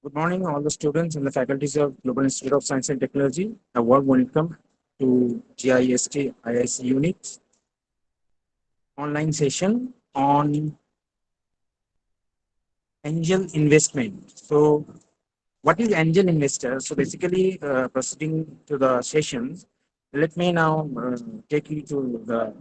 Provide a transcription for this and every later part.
Good morning, all the students and the faculties of Global Institute of Science and Technology. A warm welcome to GIST IIC Unit online session on angel investment. So, what is angel investor? So, basically, proceeding to the sessions, let me now take you to the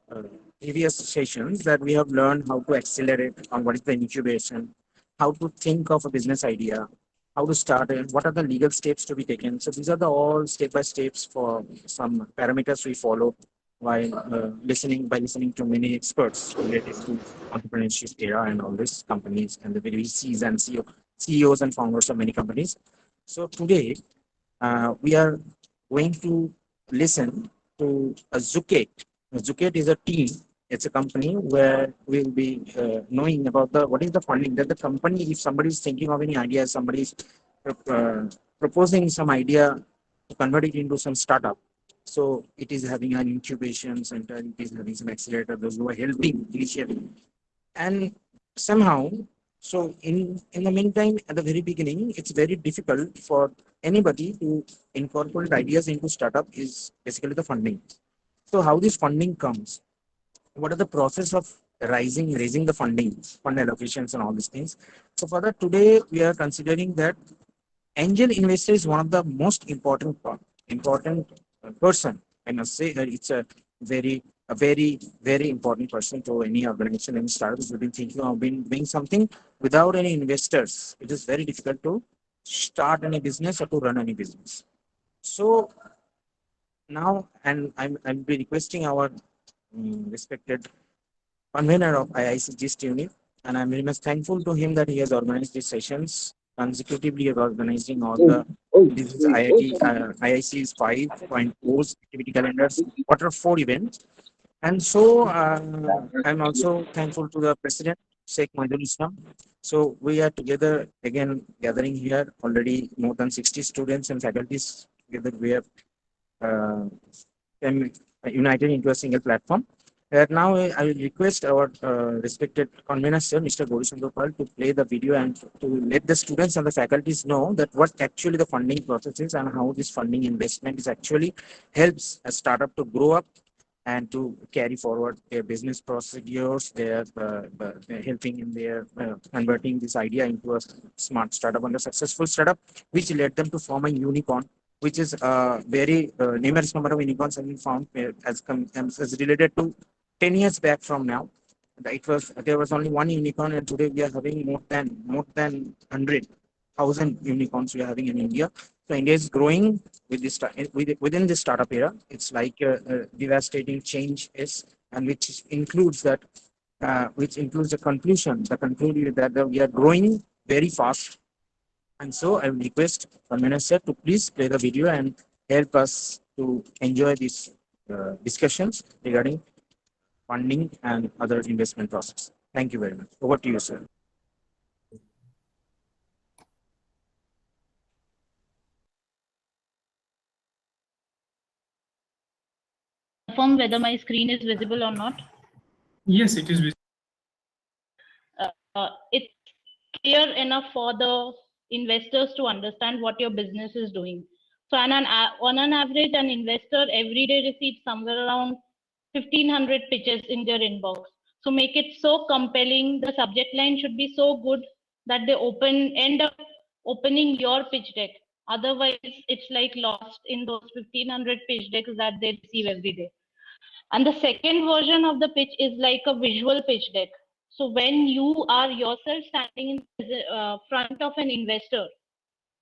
uh, previous sessions that we have learned how to accelerate on what is the incubation, how to think of a business idea, how to start it, what are the legal steps to be taken. So these are the all step by steps for some parameters we follow while listening to many experts related to entrepreneurship era and all these companies and the VCs and CEOs and founders of many companies. So today we are going to listen to a Zucate. Zucate is a team. It's a company where we'll be knowing about the what is the funding that the company. If somebody is thinking of any idea, somebody is uh, proposing some idea to convert it into some startup. So it is having an incubation center. It is having some accelerator. Those who are helping initially, and somehow in the meantime at the very beginning it's very difficult for anybody to incorporate ideas into startup is basically the funding. So how this funding comes, what are the process of raising the funding, fund allocations and all these things. So for that today we are considering that angel investor is one of the most important person. I must say that it's a very important person to any organization and startups who've been thinking of been doing something without any investors. It is very difficult to start any business or to run any business. So now, and I'll be requesting our respected convener of IIC GIST unit, and I'm very much thankful to him that he has organized these sessions consecutively of organizing all the this is IIC's 5.0 activity calendars, quarter four events. And so I'm also thankful to the president, Sheikh Islam. So we are together again gathering here already more than 60 students and faculties together. We have uh, united into a single platform. Now I will request our respected convener, sir, Mr. Goswami, to play the video and to let the students and the faculties know that what actually the funding process is and how this funding investment is actually helps a startup to grow up and to carry forward their business procedures. They're helping in their converting this idea into a smart startup and a successful startup, which led them to form a unicorn, which is very numerous number of unicorns have been found as related to 10 years back from now. It was there was only one unicorn, and today we are having more than 100,000 unicorns we are having in India. So India is growing within this startup era. It's like a devastating change is, and which includes that, which includes the conclusion. The conclusion is that we are growing very fast, and so I will request Convener sir to please play the video and help us to enjoy these discussions regarding funding and other investment process. Thank you very much. Over to you, sir. Confirm whether my screen is visible or not. Yes, it is visible. It's clear enough for the investors to understand what your business is doing. So on an average, an investor every day receives somewhere around 1,500 pitches in their inbox. So make it so compelling. The subject line should be so good that they end up opening your pitch deck. Otherwise, it's like lost in those 1,500 pitch decks that they receive every day. And the second version of the pitch is like a visual pitch deck. So when you are yourself standing in front of an investor,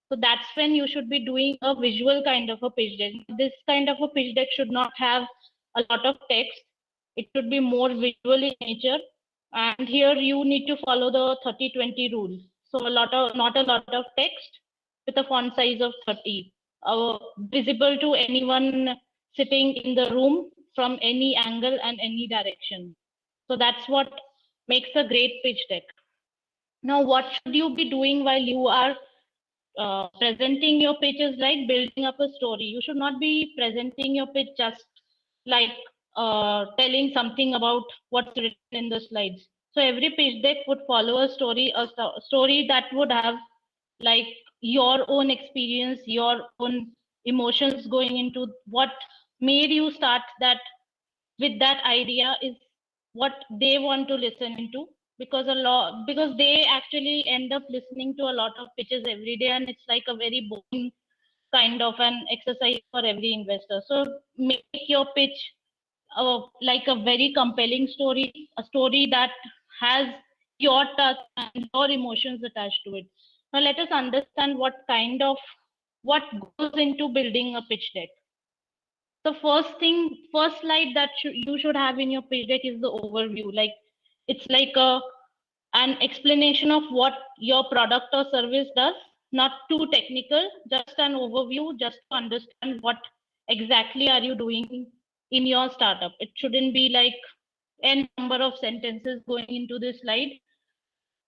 so that's when you should be doing a visual kind of a pitch deck. This kind of a pitch deck should not have a lot of text. It should be more visual in nature. And here you need to follow the 30-20 rule. So not a lot of text with a font size of 30, visible to anyone sitting in the room from any angle and any direction. So that's what makes a great pitch deck. Now, what should you be doing while you are presenting your pitch is like building up a story. You should not be presenting your pitch just like telling something about what's written in the slides. So every pitch deck would follow a story that would have like your own experience, your own emotions going into what made you start that with that idea is what they want to listen into, because they actually end up listening to a lot of pitches every day, and it's like a very boring kind of an exercise for every investor. So make your pitch like a very compelling story, a story that has your touch and your emotions attached to it. Now let us understand what goes into building a pitch deck. The first slide that you should have in your pitch deck is the overview. Like it's like an explanation of what your product or service does, not too technical, just an overview, just to understand what exactly are you doing in your startup. It shouldn't be like n number of sentences going into this slide.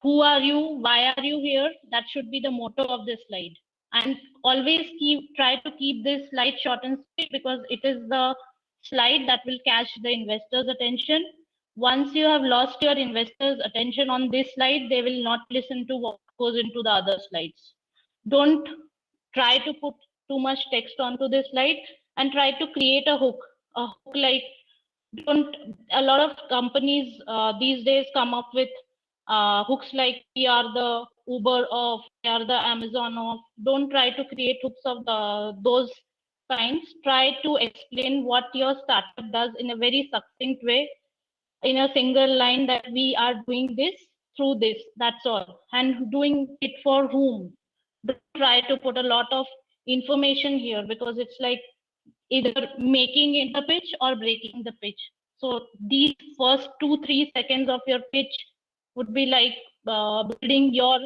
Who are you? Why are you here? That should be the motto of this slide. And always try to keep this slide short and sweet, because it is the slide that will catch the investor's attention. Once you have lost your investors' attention on this slide, they will not listen to what goes into the other slides. Don't try to put too much text onto this slide, and try to create a hook. A hook like don't a lot of companies these days come up with hooks like we are the Uber of, we are the Amazon of. Don't try to create hooks of those kinds. Try to explain what your startup does in a very succinct way, in a single line, that we are doing this through this. That's all. And doing it for whom? Don't try to put a lot of information here, because it's like either making it the pitch or breaking the pitch. So these first 2-3 seconds of your pitch would be like building your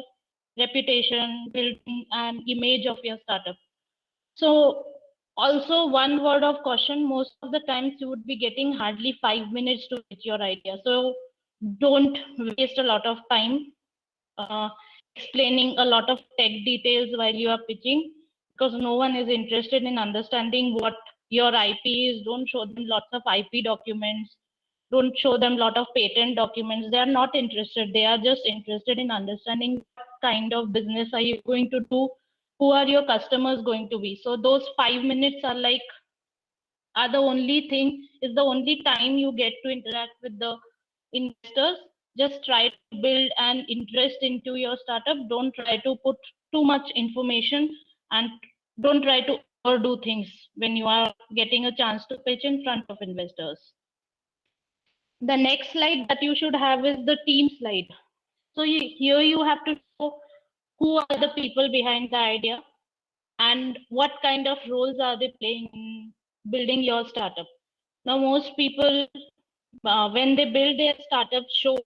reputation, building an image of your startup. So also one word of caution, most of the times you would be getting hardly 5 minutes to pitch your idea. So don't waste a lot of time uh, explaining a lot of tech details while you are pitching, because no one is interested in understanding what your IP is. Don't show them lots of IP documents. Don't show them a lot of patent documents. They are not interested. They are just interested in understanding what kind of business are you going to do, who are your customers going to be. So those 5 minutes are the only thing, is the only time you get to interact with the investors. Just try to build an interest into your startup. Don't try to put too much information, and don't try to overdo things when you are getting a chance to pitch in front of investors. The next slide that you should have is the team slide. So here you have to show who are the people behind the idea, and what kind of roles are they playing in building your startup. Now most people when they build their startup, show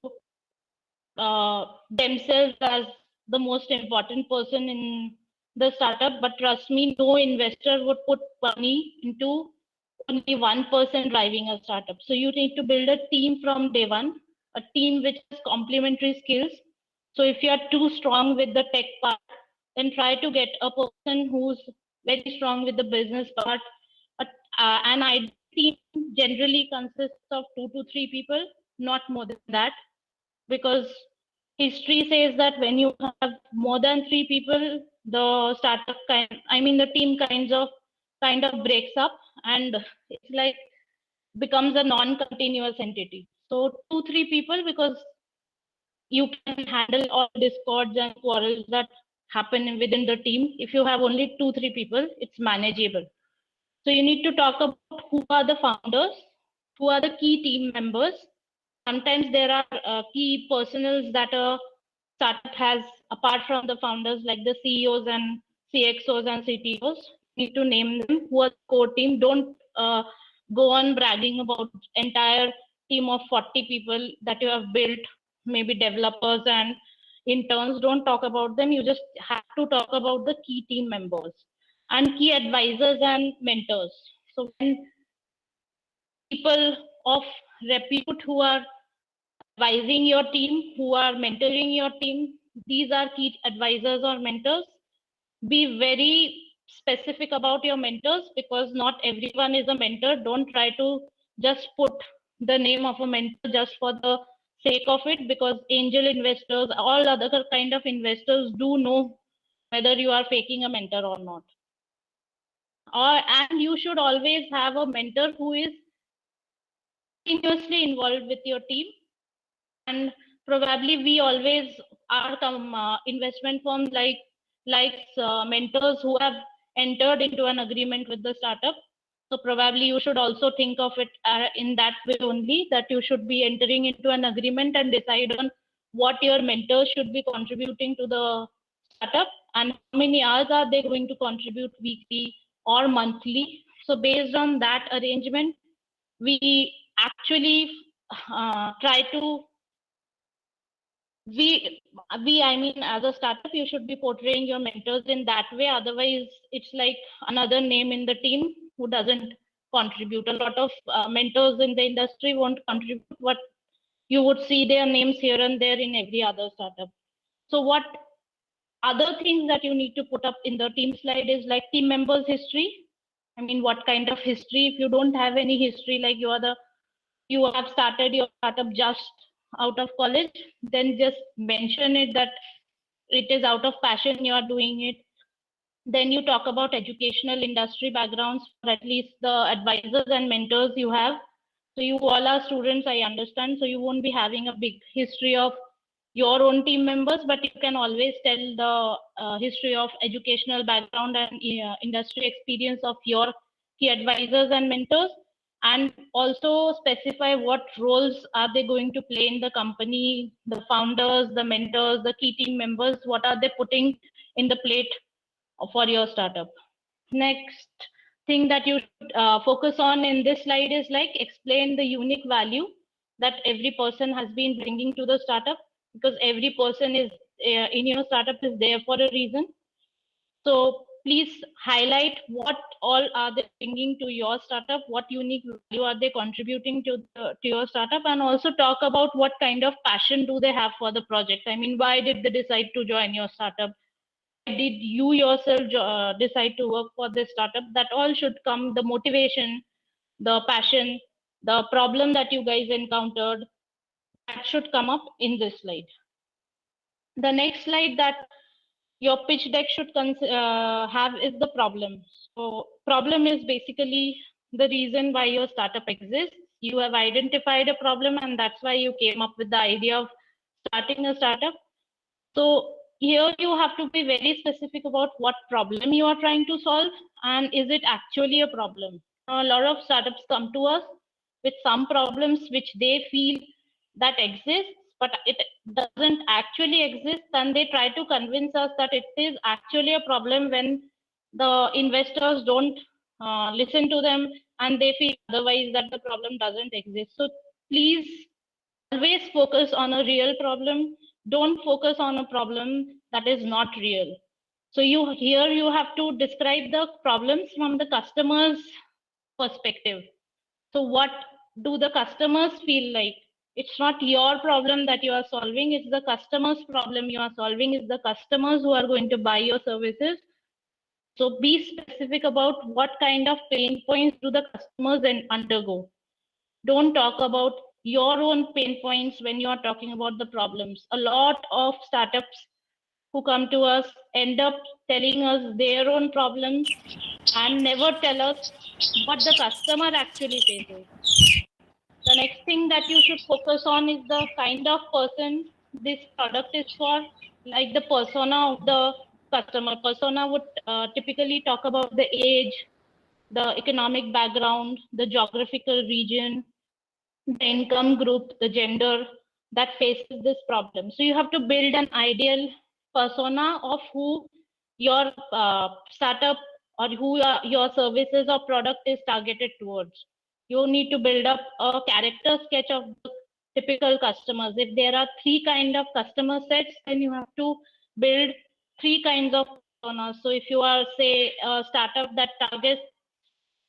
themselves as the most important person in the startup. But trust me, no investor would put money into only one person driving a startup. So you need to build a team from day one, a team which has complementary skills. So if you are too strong with the tech part, then try to get a person who's very strong with the business part. An ideal team generally consists of 2 to 3 people, not more than that, because history says that when you have more than 3 people, the startup the team kind of breaks up, and it's like becomes a non-continuous entity. So 2-3 people, because you can handle all discords and quarrels that happen within the team. If you have only 2-3 people, it's manageable. So you need to talk about who are the founders, who are the key team members. Sometimes there are key personals that a startup has apart from the founders, like the CEOs and CXOs and CTOs. You need to name them, who are the core team. Don't go on bragging about entire team of 40 people that you have built, maybe developers and interns. Don't talk about them. You just have to talk about the key team members and key advisors and mentors. So when people of repute who are advising your team, who are mentoring your team, these are key advisors or mentors. Be very specific about your mentors, because not everyone is a mentor. Don't try to just put the name of a mentor just for the sake of it, because angel investors, all other kind of investors do know whether you are faking a mentor or not. And you should always have a mentor who is continuously involved with your team. And probably we always are investment firms likes mentors who have entered into an agreement with the startup. So probably you should also think of it in that way only, that you should be entering into an agreement and decide on what your mentors should be contributing to the startup and how many hours are they going to contribute weekly or monthly. So based on that arrangement, we actually try to I mean, as a startup, you should be portraying your mentors in that way. Otherwise, it's like another name in the team who doesn't contribute. A lot of mentors in the industry won't contribute, but you would see their names here and there in every other startup. So what other things that you need to put up in the team slide is like team members history. I mean, what kind of history? If you don't have any history, like you have started your startup just out of college, then just mention it that it is out of passion you are doing it. Then you talk about educational industry backgrounds for at least the advisors and mentors you have. So you all are students, I understand. So you won't be having a big history of your own team members, but you can always tell the history of educational background and industry experience of your key advisors and mentors, and also specify what roles are they going to play in the company, the founders, the mentors, the key team members, what are they putting in the plate for your startup. Next thing that you should focus on in this slide is like explain the unique value that every person has been bringing to the startup, because every person is in your startup is there for a reason. So please highlight what all are they bringing to your startup, what unique value are they contributing to your startup, and also talk about what kind of passion do they have for the project. I mean, why did they decide to join your startup? Did you yourself decide to work for this startup? That all should come, the motivation, the passion, the problem that you guys encountered, that should come up in this slide. The next slide that your pitch deck should have is the problem. So problem is basically the reason why your startup exists. You have identified a problem, and that's why you came up with the idea of starting a startup. So here you have to be very specific about what problem you are trying to solve, and is it actually a problem. Now, a lot of startups come to us with some problems which they feel that exists, but it doesn't actually exist, and they try to convince us that it is actually a problem when the investors don't listen to them and they feel otherwise, that the problem doesn't exist. So please always focus on a real problem. Don't focus on a problem that is not real. So you have to describe the problems from the customer's perspective. So what do the customers feel like? It's not your problem that you are solving, it's the customer's problem you are solving. It's the customers who are going to buy your services. So be specific about what kind of pain points do the customers undergo. Don't talk about your own pain points when you are talking about the problems. A lot of startups who come to us end up telling us their own problems and never tell us what the customer actually faces. The next thing that you should focus on is the kind of person this product is for, like the persona of the customer. Persona would typically talk about the age, the economic background, the geographical region, the income group, the gender that faces this problem. So you have to build an ideal persona of who your startup or who your services or product is targeted towards. You need to build up a character sketch of the typical customers. If there are three kind of customer sets, then you have to build three kinds of personas. So if you are, say, a startup that targets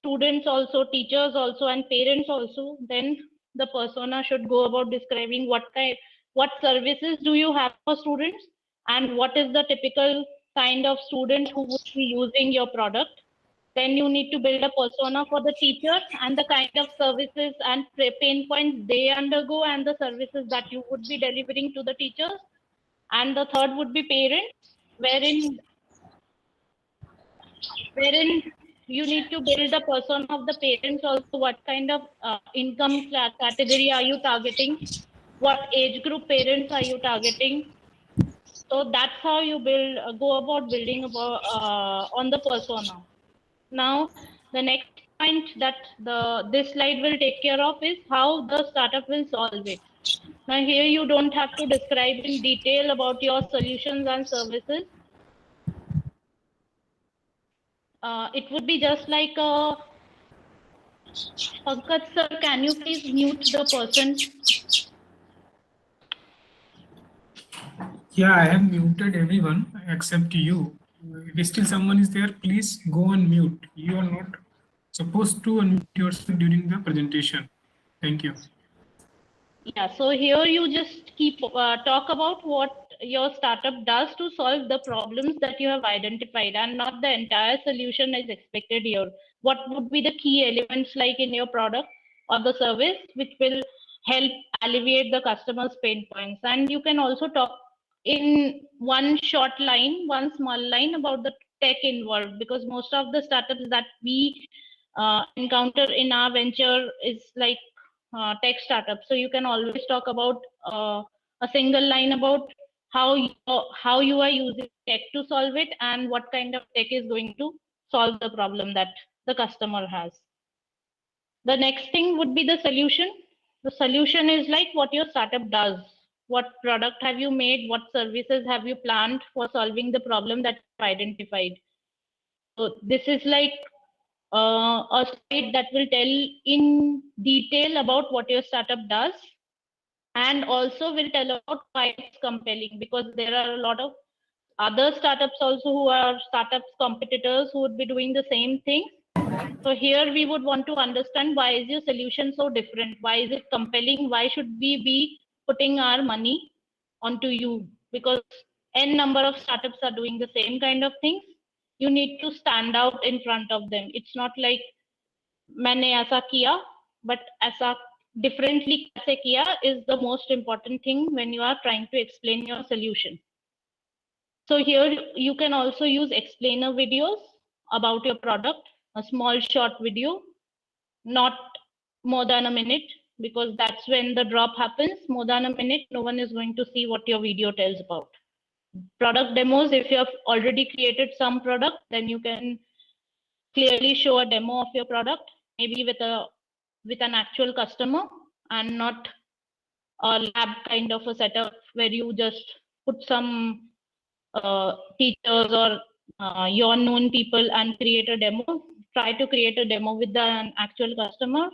students also, teachers also, and parents also, then the persona should go about describing what services do you have for students, and what is the typical kind of student who would be using your product. Then you need to build a persona for the teacher and the kind of services and pain points they undergo and the services that you would be delivering to the teachers. And the third would be parents, wherein wherein you need to build the persona of the parents also. What kind of income category are you targeting? What age group parents are you targeting? So that's how you build, go about building about on the persona. Now, the next point that this slide will take care of is how the startup will solve it. Now, here you don't have to describe in detail about your solutions and services. It would be just like Pankaj sir, can you please mute the person? Yeah, I have muted everyone except you. If still someone is there, please go on mute. You are not supposed to unmute yourself during the presentation. Thank you. Yeah, so here you just keep talk about what your startup does to solve the problems that you have identified, and not the entire solution is expected here. What would be the key elements like in your product or the service which will help alleviate the customer's pain points? And you can also talk in one short line, one small line about the tech involved, because most of the startups that we encounter in our venture is like tech startup. So you can always talk about a single line about how you are using tech to solve it, and what kind of tech is going to solve the problem that the customer has. The next thing would be the solution. The solution is like what your startup does. What product have you made? What services have you planned for solving the problem that you've identified? So this is like a slide that will tell in detail about what your startup does, and also will tell about why it's compelling, because there are a lot of other startups also who are startups competitors who would be doing the same thing. So here we would want to understand, why is your solution so different? Why is it compelling? Why should we be putting our money onto you? Because n number of startups are doing the same kind of things. You need to stand out in front of them. It's not like मैंने ऐसा किया, but ऐसा differently कैसे किया is the most important thing when you are trying to explain your solution. So here you can also use explainer videos about your product, a small short video, not more than a minute, because that's when the drop happens. More than a minute, no one is going to see what your video tells about. Product demos, if you have already created some product, then you can clearly show a demo of your product, maybe with an actual customer, and not a lab kind of a setup where you just put some teachers or your known people and create a demo. Try to create a demo with an actual customer,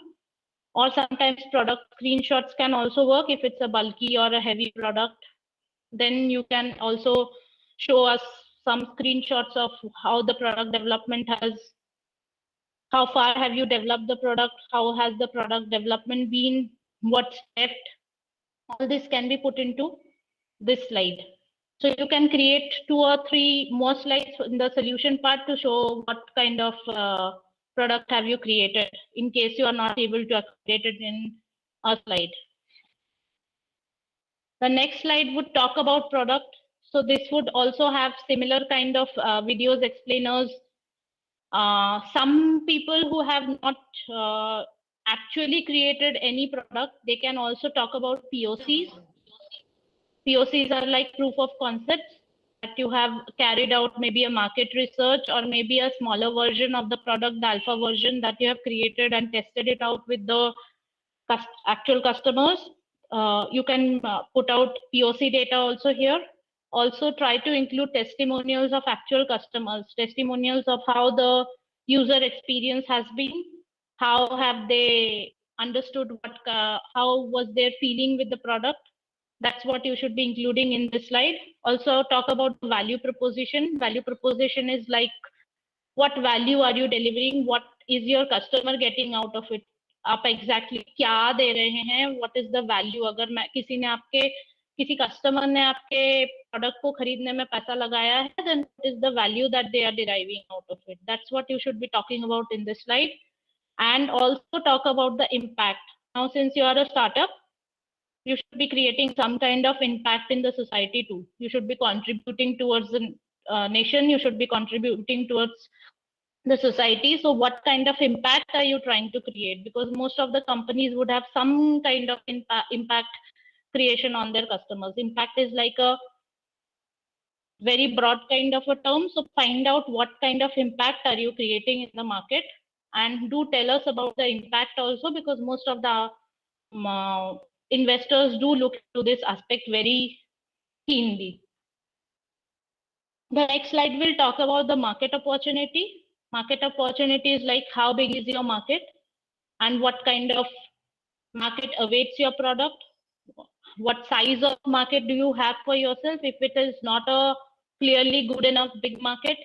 or sometimes product screenshots can also work if it's a bulky or a heavy product. Then you can also show us some screenshots of how the product development has, how far have you developed the product, how has the product development been, what's left. All this can be put into this slide. So you can create 2 or 3 more slides in the solution part to show what kind of product have you created, in case you are not able to accommodate it in a slide. The next slide would talk about product. So this would also have similar kind of videos, explainers. Some people who have not actually created any product, they can also talk about POCs. POCs are like proof of concepts that you have carried out, maybe a market research, or maybe a smaller version of the product, the alpha version that you have created and tested it out with the actual customers. You can put out POC data also here. Also try to include testimonials of actual customers, testimonials of how the user experience has been, how have they understood what, how was their feeling with the product. That's what you should be including in this slide. Also talk about the value proposition. Value proposition is like, what value are you delivering? What is your customer getting out of it? आप exactly क्या दे रहे हैं? What is the value? अगर मैं किसी customer ने आपके product को खरीदने में पैसा लगाया है, then what is the value that they are deriving out of it? That's what you should be talking about in this slide. And also talk about the impact. Now, since you are a startup, you should be creating some kind of impact in the society too. You should be contributing towards the nation. You should be contributing towards the society. So what kind of impact are you trying to create? Because most of the companies would have some kind of impact creation on their customers. Impact is like a very broad kind of a term. So find out what kind of impact are you creating in the market, and do tell us about the impact also, because most of the investors do look to this aspect very keenly. The next slide will talk about the market opportunity. Market opportunity is like how big is your market and what kind of market awaits your product. What size of market do you have for yourself? If it is not a clearly good enough big market,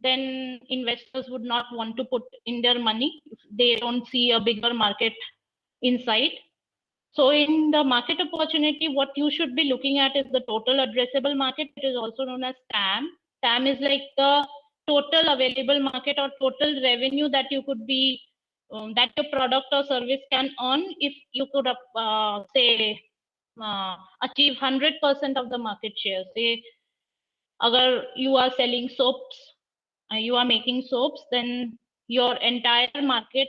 then investors would not want to put in their money if they don't see a bigger market inside. So in the market opportunity, what you should be looking at is the total addressable market. It is also known as TAM. TAM is like the total available market or total revenue that you could be, that your product or service can earn if you could say achieve 100% of the market share. Say, agar you are selling soaps, you are making soaps, then your entire market,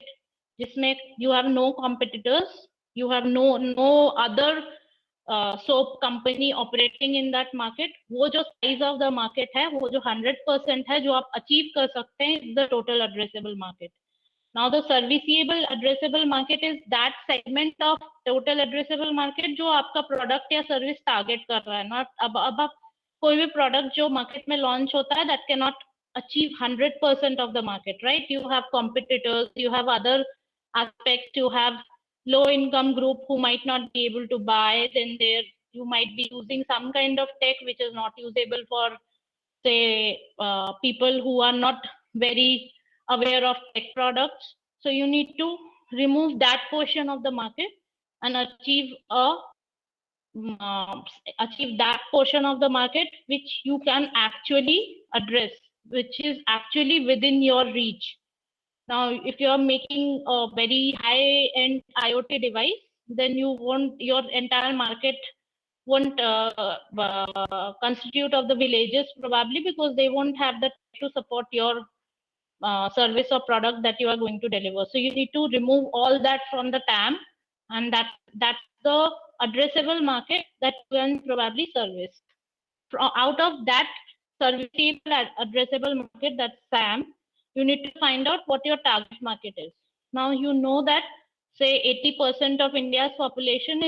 jisme you have no competitors, you have no other soap company operating in that market, वो जो size of the market है, वो जो 100% है जो आप achieve कर सकते हैं, is the total addressable market. Now the serviceable addressable market is that segment of total addressable market जो आपका product या service target कर रहा है. Not अब आप कोई भी product जो market में launch होता है, that cannot achieve 100% of the market, right? You have competitors, you have other aspects, you have low income group who might not be able to buy, then there you might be using some kind of tech which is not usable for, say, people who are not very aware of tech products. So you need to remove that portion of the market and achieve that portion of the market which you can actually address, which is actually within your reach. Now, if you are making a very high-end IoT device, then your entire market won't constitute of the villages probably, because they won't have the to support your service or product that you are going to deliver. So you need to remove all that from the TAM, and that's the addressable market that you can probably service. Out of that serviceable addressable market, that's SAM, you need to find out what your target market is. Now you know that, say, 80% of India's population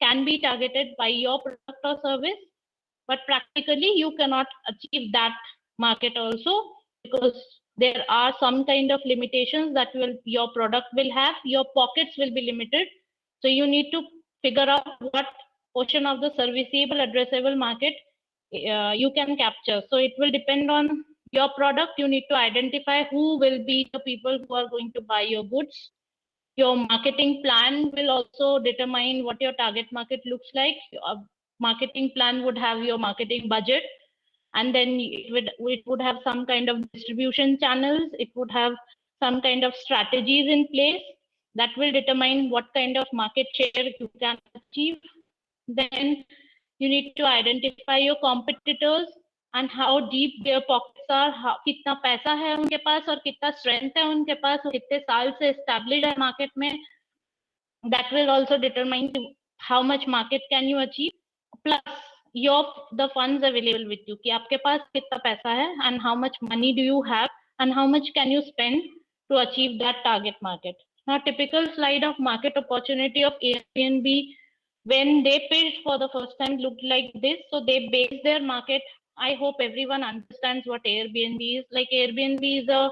can be targeted by your product or service, but practically you cannot achieve that market also, because there are some kind of limitations that your product will have. Your pockets will be limited. So you need to figure out what portion of the serviceable addressable market you can capture. So it will depend on your product. You need to identify who will be the people who are going to buy your goods. Your marketing plan will also determine what your target market looks like. A marketing plan would have your marketing budget, and then it would have some kind of distribution channels. It would have some kind of strategies in place that will determine what kind of market share you can achieve. Then you need to identify your competitors and how deep their pockets are, कितना पैसा है उनके पास और कितना strength है उनके पास और कितने साल से established है market में. That will also determine how much market can you achieve, plus the funds available with you, कि आपके पास कितना पैसा है and how much money do you have and how much can you spend to achieve that target market. Now, typical slide of market opportunity of Airbnb when they pitched for the first time looked like this. So they base their market. I hope everyone understands what Airbnb is. Like, Airbnb is a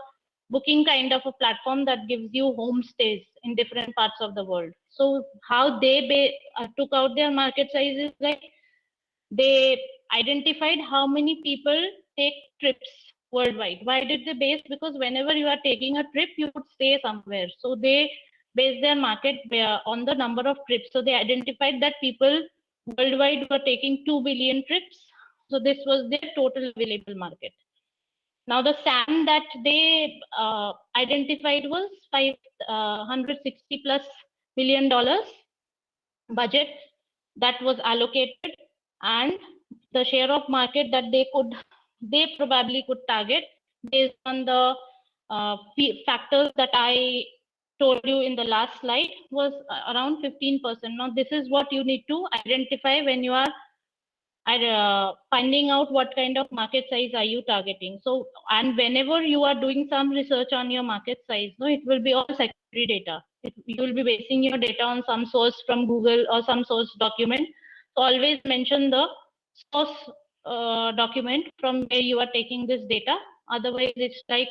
booking kind of a platform that gives you homestays in different parts of the world. So how they took out their market size is like, they identified how many people take trips worldwide. Why did they base? Because whenever you are taking a trip, you would stay somewhere. So they based their market on the number of trips. So they identified that people worldwide were taking 2 billion trips. So this was their total available market. Now the SAM that they identified was $560+ billion budget that was allocated, and the share of market that they probably could target based on the factors that I told you in the last slide was around 15%. Now, this is what you need to identify when you are finding out what kind of market size are you targeting. So, and whenever you are doing some research on your market size, no, it will be all secondary data. You will be basing your data on some source from Google or some source document. So always mention the source document from where you are taking this data. Otherwise, it's like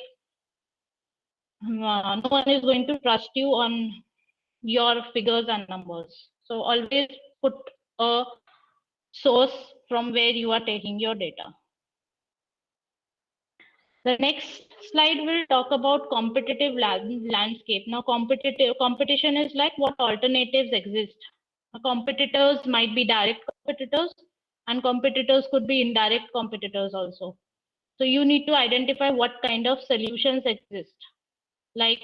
no one is going to trust you on your figures and numbers. So always put a source from where you are taking your data. The next slide will talk about competitive landscape. Now, competition is like what alternatives exist. Competitors might be direct competitors, and competitors could be indirect competitors also. So you need to identify what kind of solutions exist. Like,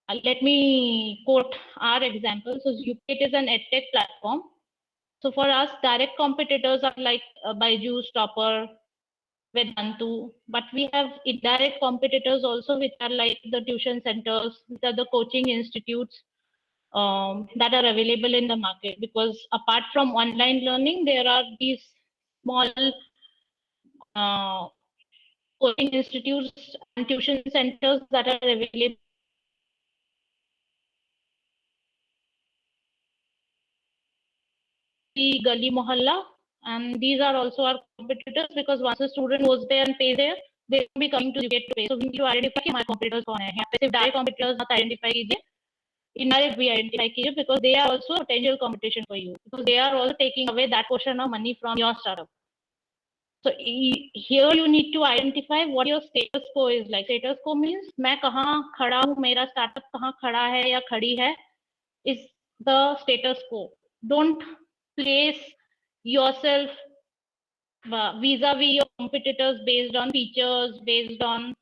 let me quote our example. So UPET is an edtech platform. So for us, direct competitors are like Byju's, Topper, Vedantu, but we have indirect competitors also, which are like the tuition centers, which are the coaching institutes that are available in the market. Because apart from online learning, there are these small coaching institutes and tuition centers that are available in Gali Mohalla, and these are also our competitors, because once a student goes there and pays there, they will be coming to UPET to pay. So we need to identify कि हमारे competitors कौन है. यहाँ पे सिर्फ direct competitors मत identify कीजिए, indirect भी identify कीजिए, because they are also potential competition for you, because they are also taking away that portion of money from your startup. So here you need to identify what your status quo is like. Status quo means मैं कहाँ खड़ा हूँ, मेरा startup कहाँ खड़ा है या खड़ी है, is the status quo. Don't place yourself vis-a-vis your competitors based on features, based on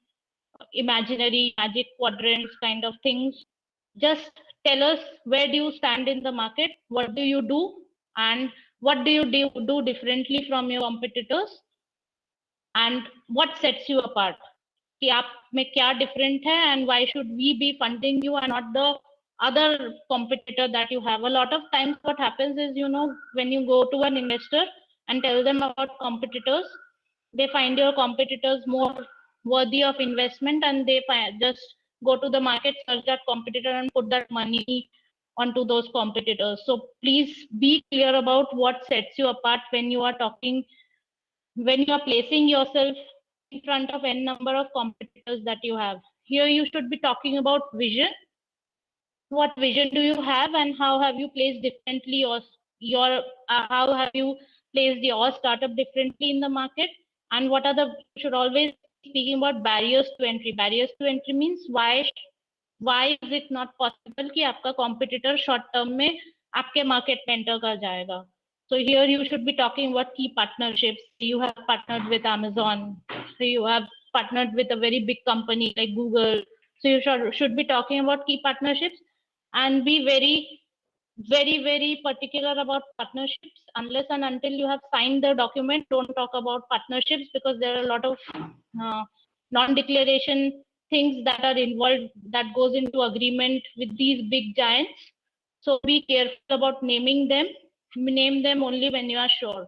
imaginary magic quadrants kind of things. Just tell us, where do you stand in the market, what do you do, and what do you do differently from your competitors, and what sets you apart. कि आप में क्या different है, and why should we be funding you and not the other competitor that you have. A lot of times what happens is, you know, when you go to an investor and tell them about competitors, they find your competitors more worthy of investment, and they just go to the market, search that competitor and put that money onto those competitors. So please be clear about what sets you apart when you are talking, when you are placing yourself in front of n number of competitors that you have. Here you should be talking about vision. What vision do you have, and how have you placed differently your how have you placed your startup differently in the market, and what are the, you should always be speaking about barriers to entry. Barriers to entry means why is it not possible कि आपका competitor short term में आपके market में enter कर जाएगा. So here you should be talking about key partnerships. You have partnered with Amazon, so you have partnered with a very big company like Google. So you should be talking about key partnerships, and be very particular about partnerships. Unless and until you have signed the document, don't talk about partnerships, because there are a lot of non-declaration things that are involved, that goes into agreement with these big giants. So be careful about naming them. Name them only when you are sure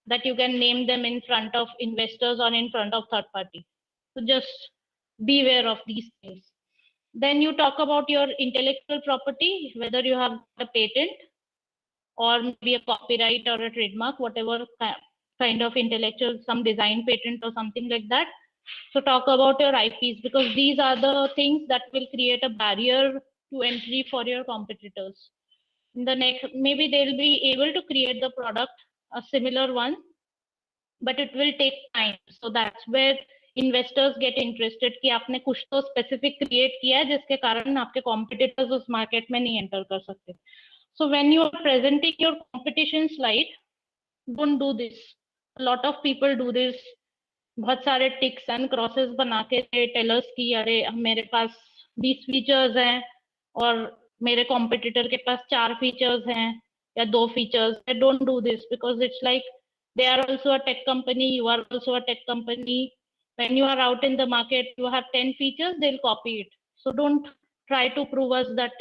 that you can name them in front of investors or in front of third party. So just beware of these things. Then you talk about your intellectual property, whether you have a patent or maybe a copyright or a trademark, whatever kind of intellectual, some design patent or something like that. So talk about your IPs, because these are the things that will create a barrier to entry for your competitors. In the next, maybe they'll be able to create the product, a similar one, but it will take time. So that's where investors get interested कि आपने कुछ तो specific create किया है जिसके कारण आपके competitors उस market में नहीं enter कर सकते. So when you are presenting your competition slide, don't do this. A lot of people do this. बहुत सारे ticks and crosses बना के tell us कि अरे मेरे पास 20 features हैं और मेरे competitor के पास 4 features हैं या 2 features. I don't do this, because it's like they are also a tech company, you are also a tech company. When you are out in the market, you have 10 features, they'll copy it. So don't try to prove us that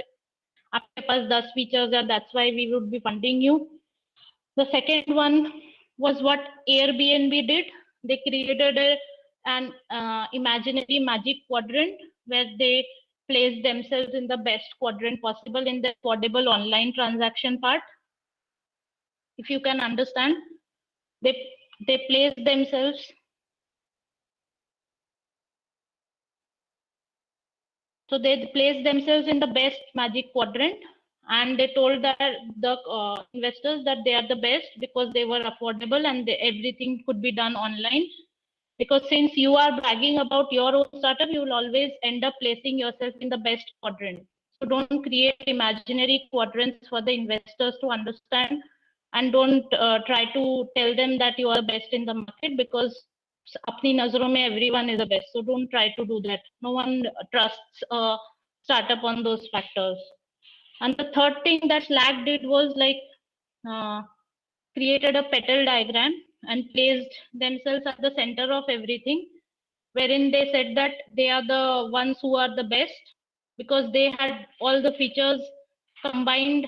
आपके पास 10 features are, that's why we would be funding you. The second one was what Airbnb did. They created an imaginary magic quadrant where they placed themselves in the best quadrant possible in the affordable online transaction part. If you can understand, they placed themselves. So they placed themselves in the best magic quadrant, and they told that the investors that they are the best because they were affordable and everything could be done online. Because since you are bragging about your own startup, you will always end up placing yourself in the best quadrant. So don't create imaginary quadrants for the investors to understand, and don't try to tell them that you are the best in the market, because apni nazron mein everyone is the best. So don't try to do that. No one trusts a startup on those factors. And the third thing that Slack did was like created a petal diagram and placed themselves at the center of everything, wherein they said that they are the ones who are the best because they had all the features combined,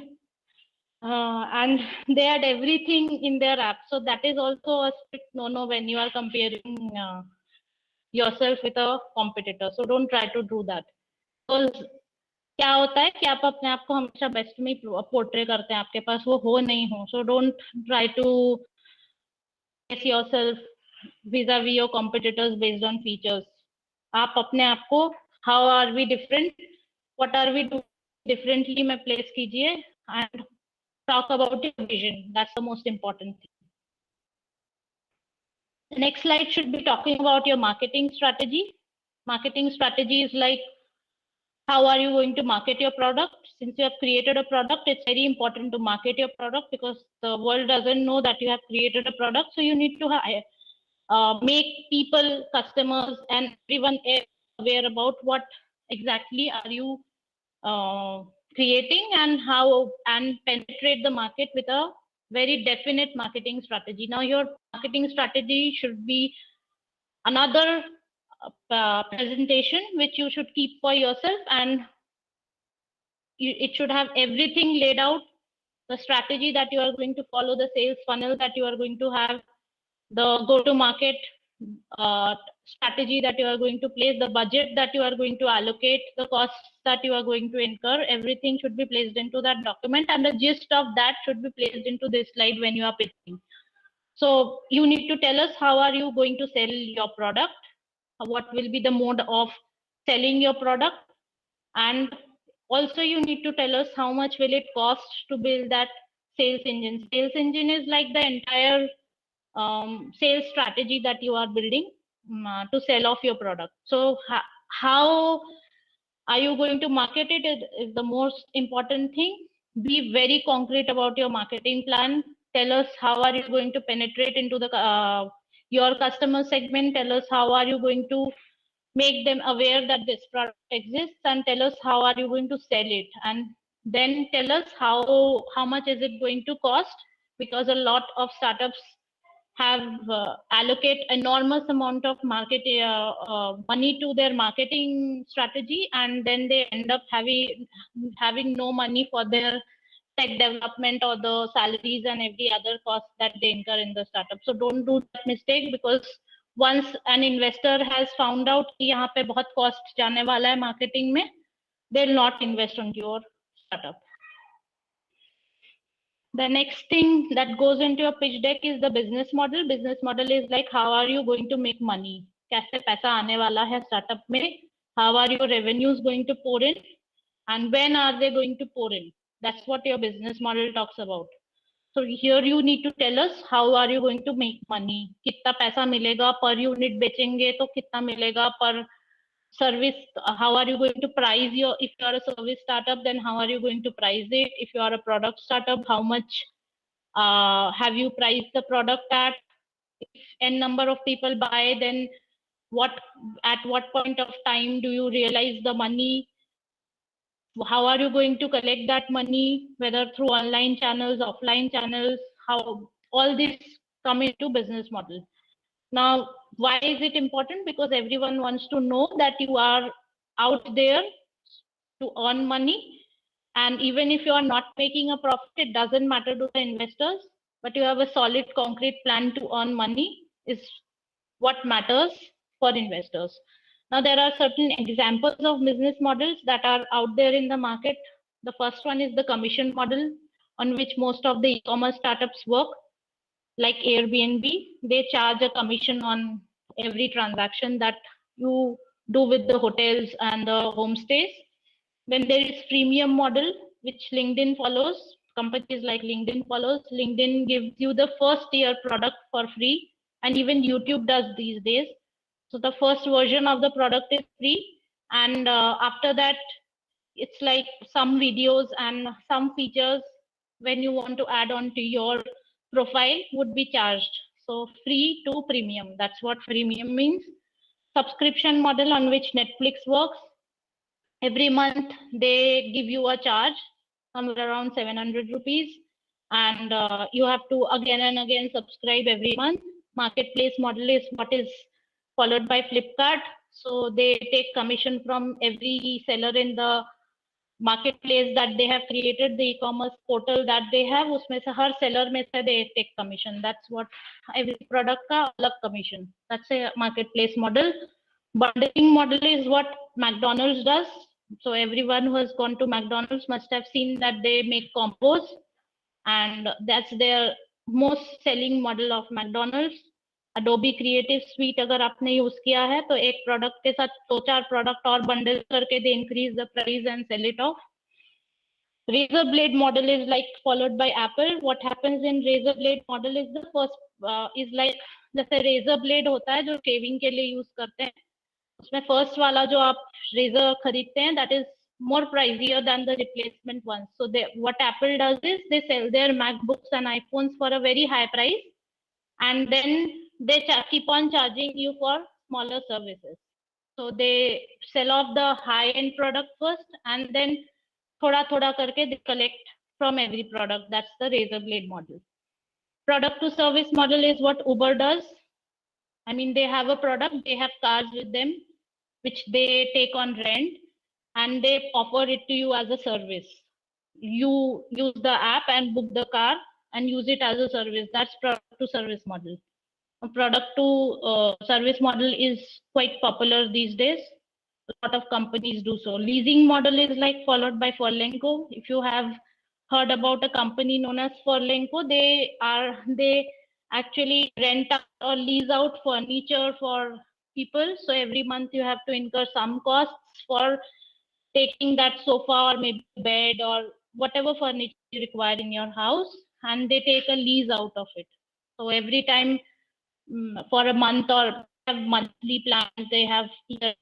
and they had everything in their app. So that is also a strict no-no when you are comparing yourself with a competitor. So don't try to do that. Because क्या होता है कि आप अपने आप को हमेशा best में पोर्ट्रे करते हैं, आपके पास वो हो नहीं हो. So don't try to place yourself vis-a-vis your competitors based on features. आप अपने आप को how are we different, what are we doing differently में place कीजिए and talk about your vision. That's the most important thing. The next slide should be talking about your marketing strategy. Marketing strategy is like, how are you going to market your product? Since you have created a product, it's very important to market your product because the world doesn't know that you have created a product. So you need to make people, customers, and everyone aware about what exactly are you creating and how, and penetrate the market with a very definite marketing strategy. Now your marketing strategy should be another presentation which you should keep for yourself, and it should have everything laid out, the strategy that you are going to follow, the sales funnel that you are going to have, the go to market strategy that you are going to place, the budget that you are going to allocate, the costs that you are going to incur. Everything should be placed into that document, and the gist of that should be placed into this slide when you are pitching. So you need to tell us how are you going to sell your product, what will be the mode of selling your product, and also you need to tell us how much will it cost to build that sales engine. Sales engine is like the entire sales strategy that you are building to sell off your product. So how are you going to market it is the most important thing. Be very concrete about your marketing plan. Tell us how are you going to penetrate into the your customer segment. Tell us how are you going to make them aware that this product exists, and tell us how are you going to sell it, and then tell us how much is it going to cost, because a lot of startups have allocate enormous amount of money to their marketing strategy, and then they end up having no money for their tech development or the salaries and every other cost that they incur in the startup. So don't do that mistake, because once an investor has found out कि यहाँ पे बहुत cost जाने वाला है marketing में, they'll not invest on your startup. The next thing that goes into your pitch deck is the business model. Business model is like, how are you going to make money? कैसे पैसा आने वाला है startup में? How are your revenues going to pour in? And when are they going to pour in? That's what your business model talks about. So here you need to tell us how are you going to make money? कितना पैसा मिलेगा per unit बेचेंगे तो कितना मिलेगा per service? How are you going to price your, if you are a service startup, then how are you going to price it? If you are a product startup, how much have you priced the product at? If n number of people buy, then at what point of time do you realize the money? How are you going to collect that money, whether through online channels, offline channels? How all this come into business model. Now, why is it important? Because everyone wants to know that you are out there to earn money. And even if you are not making a profit, it doesn't matter to the investors, but you have a solid concrete plan to earn money is what matters for investors. Now, there are certain examples of business models that are out there in the market. The first one is the commission model, on which most of the e-commerce startups work, like Airbnb. They charge a commission on every transaction that you do with the hotels and the homestays. Then there is freemium model, which LinkedIn follows. Companies like LinkedIn follows. LinkedIn gives you the first year product for free, and even YouTube does these days. So the first version of the product is free, and after that, it's like some videos and some features when you want to add on to your profile would be charged. So free to premium. That's what freemium means. Subscription model on which Netflix works. Every month they give you a charge, somewhere around 700 rupees, and you have to again and again subscribe every month. Marketplace model is what is followed by Flipkart. So they take commission from every seller in the marketplace that they have created, the e-commerce portal that they have, उसमें से हर seller में से they take commission. That's what every product का अलग commission. That's a marketplace model. Bundling model is what McDonald's does. So everyone who has gone to McDonald's must have seen that they make combos, and that's their most selling model of McDonald's. Adobe Creative Suite अगर आपने use किया है तो एक product के साथ दो चार प्रोडक्ट और बंडल करके they increase the price and sell it off. Razor blade model is like followed by Apple. What happens in razor blade model is the first is like जैसे razor blade होता है जो shaving के लिए use करते हैं, उसमें first वाला जो आप razor खरीदते हैं that is more pricier than the replacement ones. So they, what Apple does is they sell their MacBooks and iPhones for a very high price, and then they keep on charging you for smaller services. So they sell off the high end product first, and then thoda thoda karke they collect from every product. That's the razor blade model. Product to service model is what Uber does. I mean, they have a product, they have cars with them, which they take on rent, and they offer it to you as a service. You use the app and book the car and use it as a service. That's product to service model. A product to service model is quite popular these days. A lot of companies do so. Leasing model is like followed by Furlenco. If you have heard about a company known as Furlenco, they actually rent out or lease out furniture for people. So every month you have to incur some costs for taking that sofa or maybe bed or whatever furniture you require in your house, and they take a lease out of it. So every time for a month or have monthly plans, they have either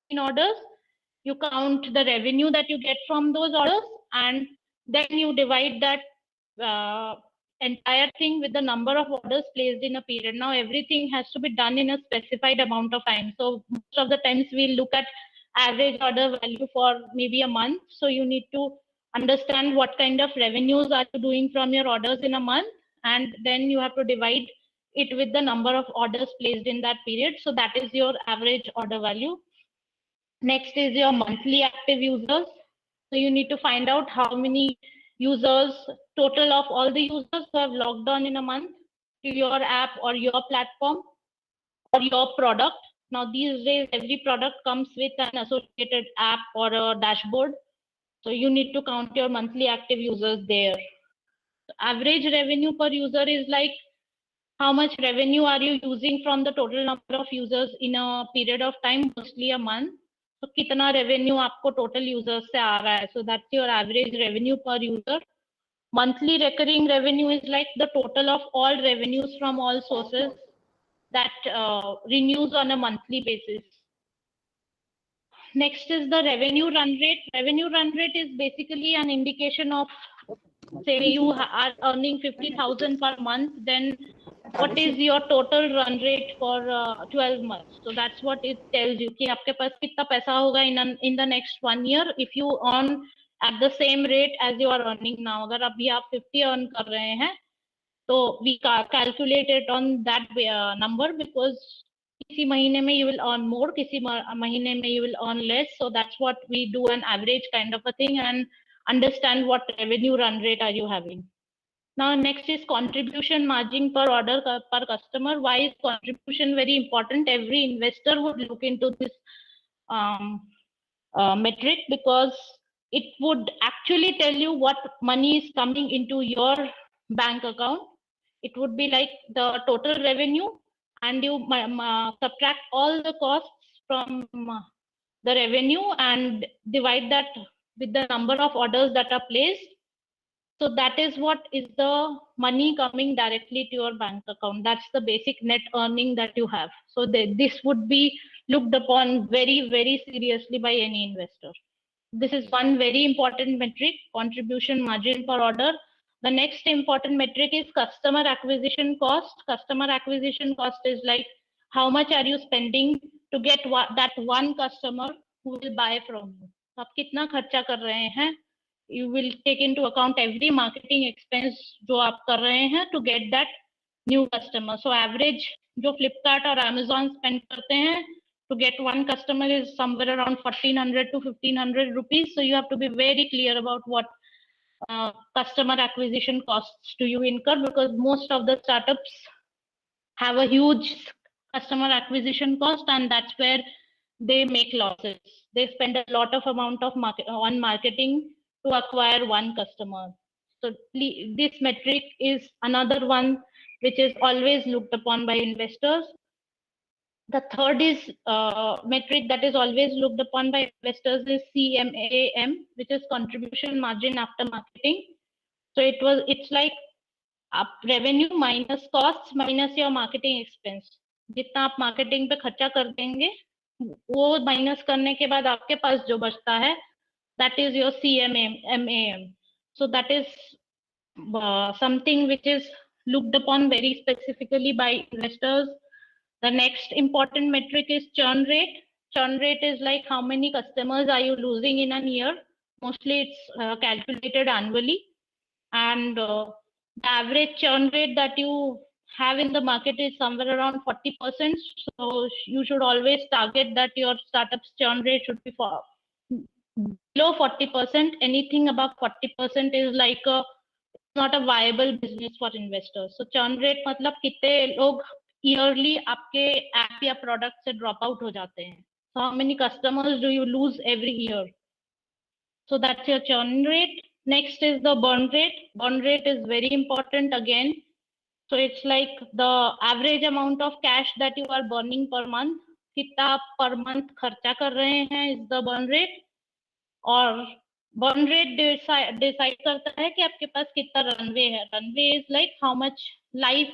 15 orders, you count the revenue that you get from those orders, and then you divide that entire thing with the number of orders placed in a period. Now everything has to be done in a specified amount of time. So most of the times we look at average order value for maybe a month. So you need to understand what kind of revenues are you doing from your orders in a month, and then you have to divide it with the number of orders placed in that period. So that is your average order value. Next is your monthly active users. So you need to find out how many users, total of all the users who have logged on in a month to your app or your platform or your product. Now these days, every product comes with an associated app or a dashboard. So you need to count your monthly active users there. Average revenue per user is like how much revenue are you using from the total number of users in a period of time, mostly a month. So kitna revenue aapko total users se aa raha hai. So that's your average revenue per user. Monthly recurring revenue is like the total of all revenues from all sources that renews on a monthly basis. Next is the revenue run rate. Revenue run rate is basically an indication of, say you are earning 50,000 per month, then what is your total run rate for 12 months. So that's what it tells you कि आपके पास कितना पैसा होगा in the next 1 year if you earn at the same rate as you are earning now. अगर अभी आप 50 earn कर रहे हैं तो we calculate it on that number, because किसी महीने में you will earn more, किसी महीने में you will earn less. So that's what we do, an average kind of a thing, and understand what revenue run rate are you having. Now next is contribution margin per order per customer. Why is contribution very important? Every investor would look into this metric, because it would actually tell you what money is coming into your bank account. It would be like the total revenue, and you subtract all the costs from the revenue and divide that with the number of orders that are placed. So that is what is the money coming directly to your bank account. That's the basic net earning that you have. So this would be looked upon very, very seriously by any investor. This is one very important metric, contribution margin per order. The next important metric is customer acquisition cost. Customer acquisition cost is like how much are you spending to get that one customer who will buy from you. आप कितना खर्चा कर रहे हैं? You will take into account every marketing expense जो आप कर रहे हैं to get that new customer. So average जो Flipkart और Amazon spend करते हैं to get one customer is somewhere around 1400 to 1500 rupees. So you have to be very clear about what customer acquisition costs do you incur, because most of the startups have a huge customer acquisition cost, and that's where they make losses. They spend a lot of amount of on marketing to acquire one customer. So this metric is another one which is always looked upon by investors. The third is metric that is always looked upon by investors is CMAM, which is contribution margin after marketing. So it's like revenue minus costs minus your marketing expense. जितना आप marketing पे खर्चा कर देंगे वो minus करने के बाद आपके पास जो बचता है, that is your CMAM. So that is something which is looked upon very specifically by investors. The next important metric is churn rate. Churn rate is like how many customers are you losing in a year. Mostly it's calculated annually, and the average churn rate that you have in the market is somewhere around 40%. So you should always target that your startup's churn rate should be below 40%. Anything above 40% is like not a viable business for investors. So churn rate मतलब कितने लोग yearly आपके app या product से drop out हो जाते हैं. So how many customers do you lose every year? So that's your churn rate. Next is the burn rate. Burn rate is very important again. So it's like the average amount of cash that you are burning per month. कितना आप per month खर्चा कर रहे हैं is the burn rate. और burn rate decide करता है कि आपके पास कितना runway है. Runway is like how much life,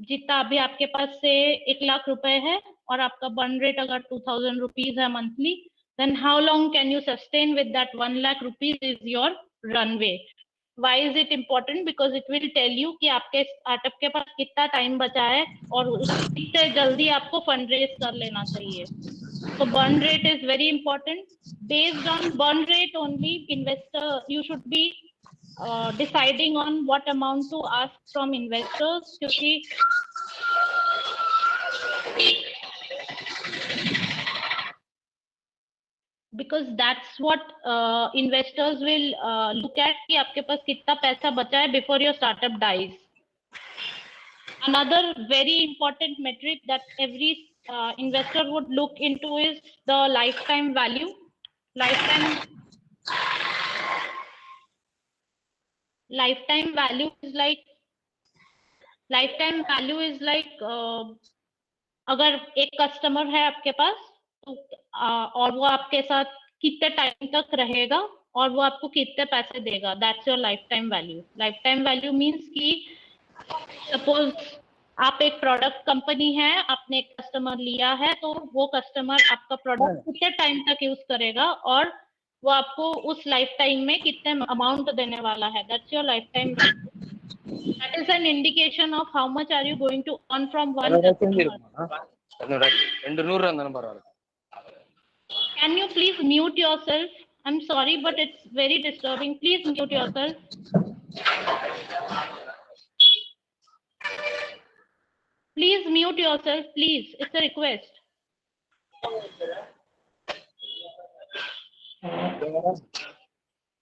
जितना अभी आपके पास से 1 लाख रुपए है और आपका burn rate अगर 2000 rupees है monthly, then how long can you sustain with that 1 lakh rupees is your runway. Why is it important? Because it will tell you कि आपके स्टार्टअप के पास कितना टाइम बचा है और उससे जल्दी आपको फंड रेज कर लेना चाहिए. So burn rate is very important. Based on burn rate only, investor, you should be deciding on what amount to ask from investors, क्योंकि because that's what investors will look at कि आपके पास कितना पैसा बचा है before your startup dies. Another very important metric that every investor would look into is the lifetime value. Lifetime value is like अगर एक customer है आपके पास तो और वो आपके साथ कितने टाइम तक रहेगा और वो आपको कितने पैसे देगा, that's your life time value. Life time value means कि सपोज आप एक प्रोडक्ट कंपनी है, आपने एक कस्टमर लिया है, तो वो कस्टमर आपका प्रोडक्ट कितने टाइम तक यूज करेगा और वो आपको उस लाइफ टाइम में कितने अमाउंट देने वाला है, that's your life time value. That is an indication of how much are you going to earn from one customer. Can you please mute yourself? I'm sorry, but it's very disturbing. Please mute yourself. Please mute yourself, please. It's a request.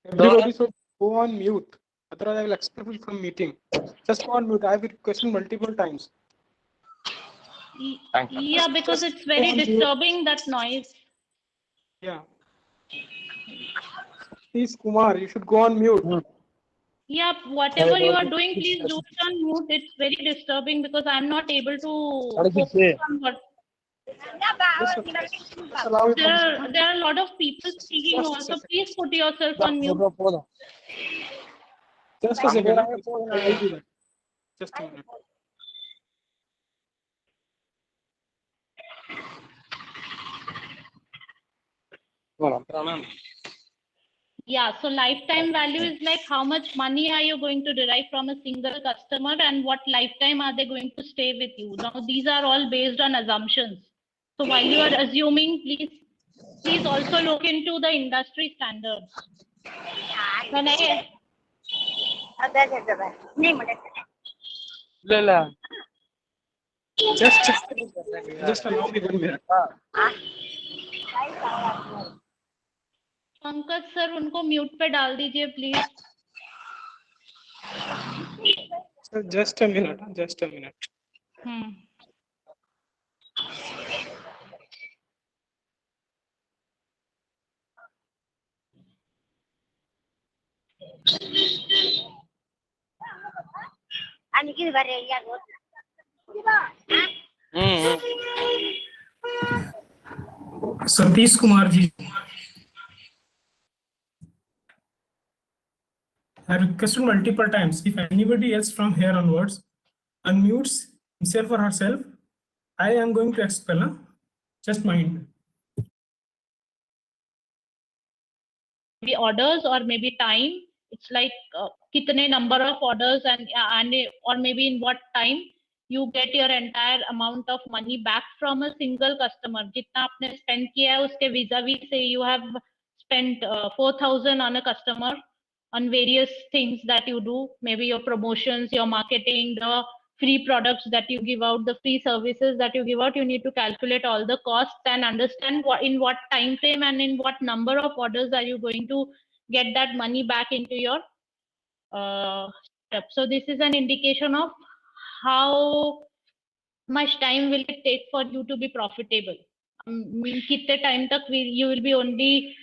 Everybody should go on mute. Otherwise, I will expel you from meeting. Just go on mute. I have requested multiple times. Yeah, because it's very disturbing, that noise. Yeah. Please, Kumar, you should go on mute. Yeah, whatever you are doing, please do it on mute. It's very disturbing because I'm not able to focus on what. Just allow it. There are a lot of people speaking also. Please put yourself on mute. Just a second. I will do that. Just a minute. Yeah, so lifetime value is like how much money are you going to derive from a single customer and what lifetime are they going to stay with you. Now, these are all based on assumptions. So while you are assuming, please also look into the industry standards. When Just allow me 1 minute. Pankaj sir उनको mute पे डाल दीजिए please. Sir, just a minute. Just a minute. Satish Kumar ji, I requested multiple times. If anybody else from here onwards unmutes himself or herself, I am going to expel. Huh? Just mind. Maybe orders or maybe time. It's like kitne number of orders and or maybe in what time you get your entire amount of money back from a single customer. जितना आपने spend किया है उसके vis-a-vis say you have spent 4,000 on a customer on various things that you do, maybe your promotions, your marketing, the free products that you give out, the free services that you give out. You need to calculate all the costs and understand in what time frame and in what number of orders are you going to get that money back into your startup. So this is an indication of how much time will it take for you to be profitable. Kitne time tak you will be only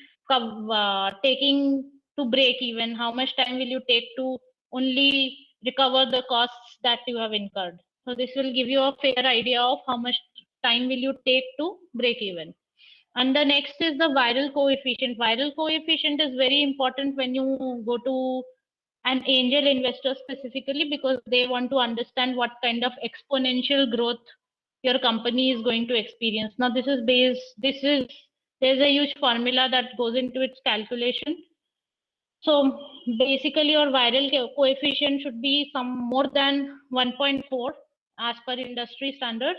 taking to break even. How much time will you take to only recover the costs that you have incurred. So this will give you a fair idea of how much time will you take to break even. And the next is the viral coefficient. Viral coefficient is very important when you go to an angel investor specifically, because they want to understand what kind of exponential growth your company is going to experience. Now there's a huge formula that goes into its calculation. So basically your viral coefficient should be some more than 1.4 as per industry standards.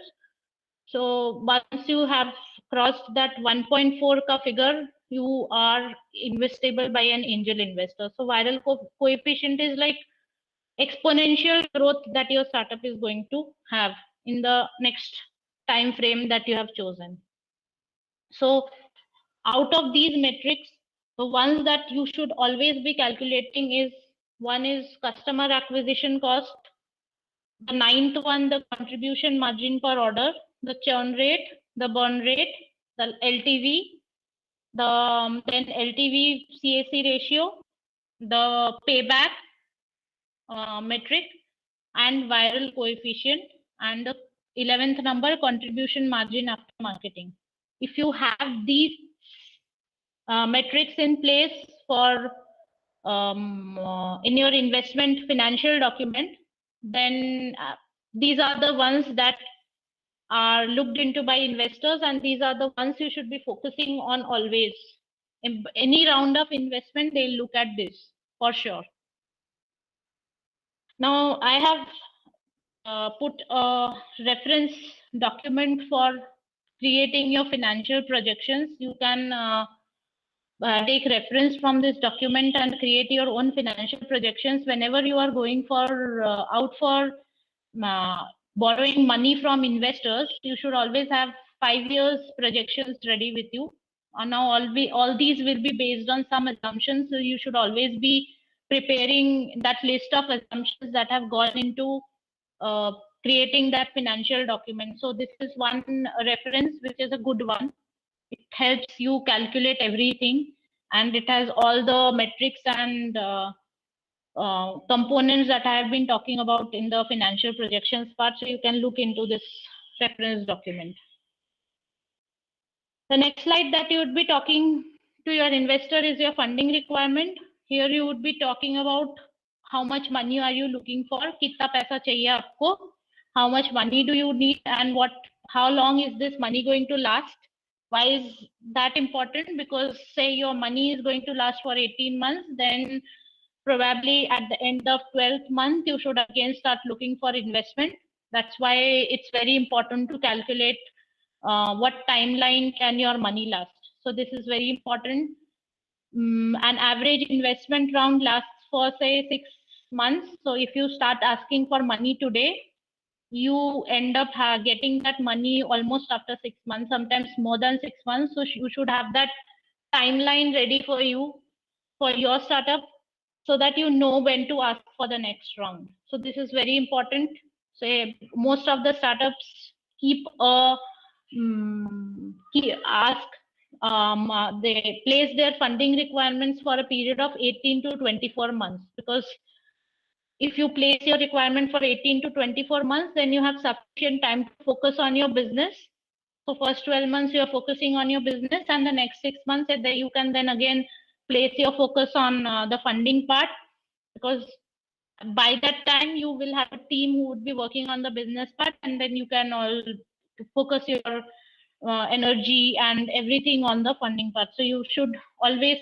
So once you have crossed that 1.4 ka figure, you are investable by an angel investor. So viral coefficient is like exponential growth that your startup is going to have in the next time frame that you have chosen. So out of these metrics, the ones that you should always be calculating is, one is customer acquisition cost, the ninth one, the contribution margin per order, the churn rate, the burn rate, the LTV, then LTV CAC ratio, the payback metric, and viral coefficient, and the 11th number, contribution margin after marketing. If you have these metrics in place for in your investment financial document, then these are the ones that are looked into by investors, and these are the ones you should be focusing on always. In any round of investment, they'll look at this for sure. Now I have put a reference document for creating your financial projections. You can take reference from this document and create your own financial projections whenever you are going for out for borrowing money from investors. You should always have 5 years projections ready with you. Now all these will be based on some assumptions, so you should always be preparing that list of assumptions that have gone into creating that financial document. So this is one reference which is a good one. It helps you calculate everything, and it has all the metrics and components that I have been talking about in the financial projections part. So you can look into this reference document. The next slide that you would be talking to your investor is your funding requirement. Here you would be talking about how much money are you looking for, kitna paisa chahiye aapko, how much money do you need, and how long is this money going to last. Why is that important? Because say your money is going to last for 18 months, then probably at the end of 12th month, you should again start looking for investment. That's why it's very important to calculate what timeline can your money last. So this is very important. An average investment round lasts for say 6 months. So if you start asking for money today, you end up getting that money almost after 6 months, sometimes more than 6 months. So you should have that timeline ready for you for your startup, so that you know when to ask for the next round. So this is very important. So most of the startups keep they place their funding requirements for a period of 18 to 24 months, because if you place your requirement for 18 to 24 months, then you have sufficient time to focus on your business. So first 12 months you are focusing on your business, and the next 6 months you can then again place your focus on the funding part, because by that time you will have a team who would be working on the business part, and then you can all focus your energy and everything on the funding part. So you should always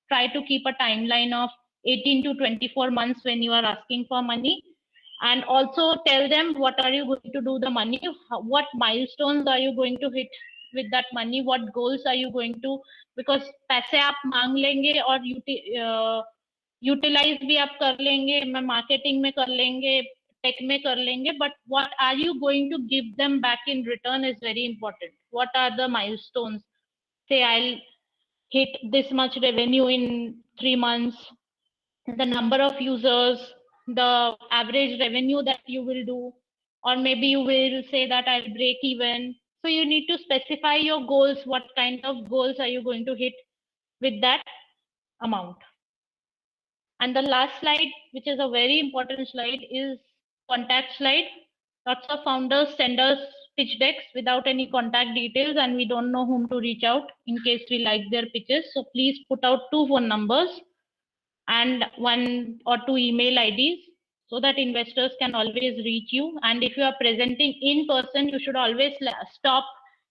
try to keep a timeline of 18 to 24 months when you are asking for money, and also tell them what are you going to do the money, what milestones are you going to hit with that money, what goals are you going to, because paise aap मांग लेंगे और utilize भी आप कर लेंगे, marketing में कर लेंगे, tech में कर लेंगे, but what are you going to give them back in return is very important. What are the milestones? Say I'll hit this much revenue in 3 months, the number of users, the average revenue that you will do, or maybe you will say that I'll break even. So you need to specify your goals. What kind of goals are you going to hit with that amount? And the last slide, which is a very important slide, is contact slide. Lots of founders send us pitch decks without any contact details, and we don't know whom to reach out in case we like their pitches. So please put out 2 phone numbers and 1 or 2 email IDs. so that investors can always reach you. And if you are presenting in person, you should always stop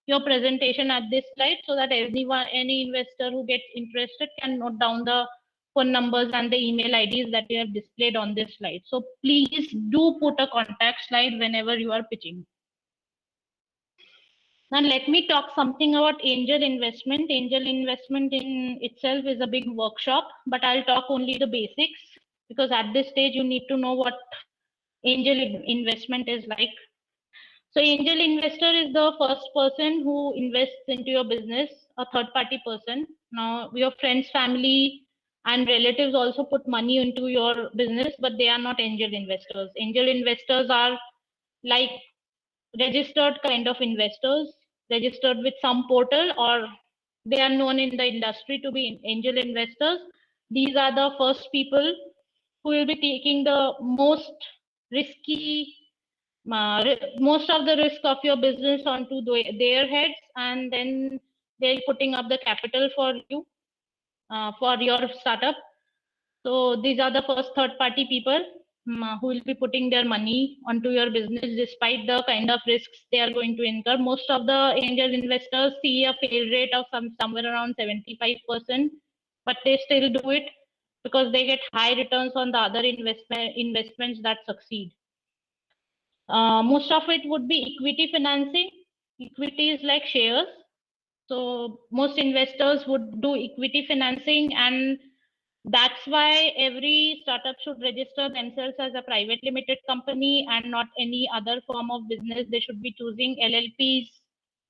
your presentation at this slide so that any investor who gets interested can note down the phone numbers and the email IDs that we have displayed on this slide. So please do put a contact slide whenever you are pitching. Now let me talk something about angel investment. Angel investment in itself is a big workshop, but I'll talk only the basics, because at this stage you need to know what angel investment is like. So angel investor is the first person who invests into your business, a third party person. Now your friends, family and relatives also put money into your business, but they are not angel investors. Angel investors are like registered kind of investors, registered with some portal, or they are known in the industry to be angel investors. These are the first people who will be taking the most risky most of the risk of your business onto their heads, and then they're putting up the capital for you for your startup. So these are the first third party people who will be putting their money onto your business despite the kind of risks they are going to incur. Most of the angel investors see a fail rate of somewhere around 75%, but they still do it because they get high returns on the other investments that succeed. Most of it would be equity financing. Equity is like shares. So most investors would do equity financing, and that's why every startup should register themselves as a private limited company and not any other form of business. They should be choosing LLPs,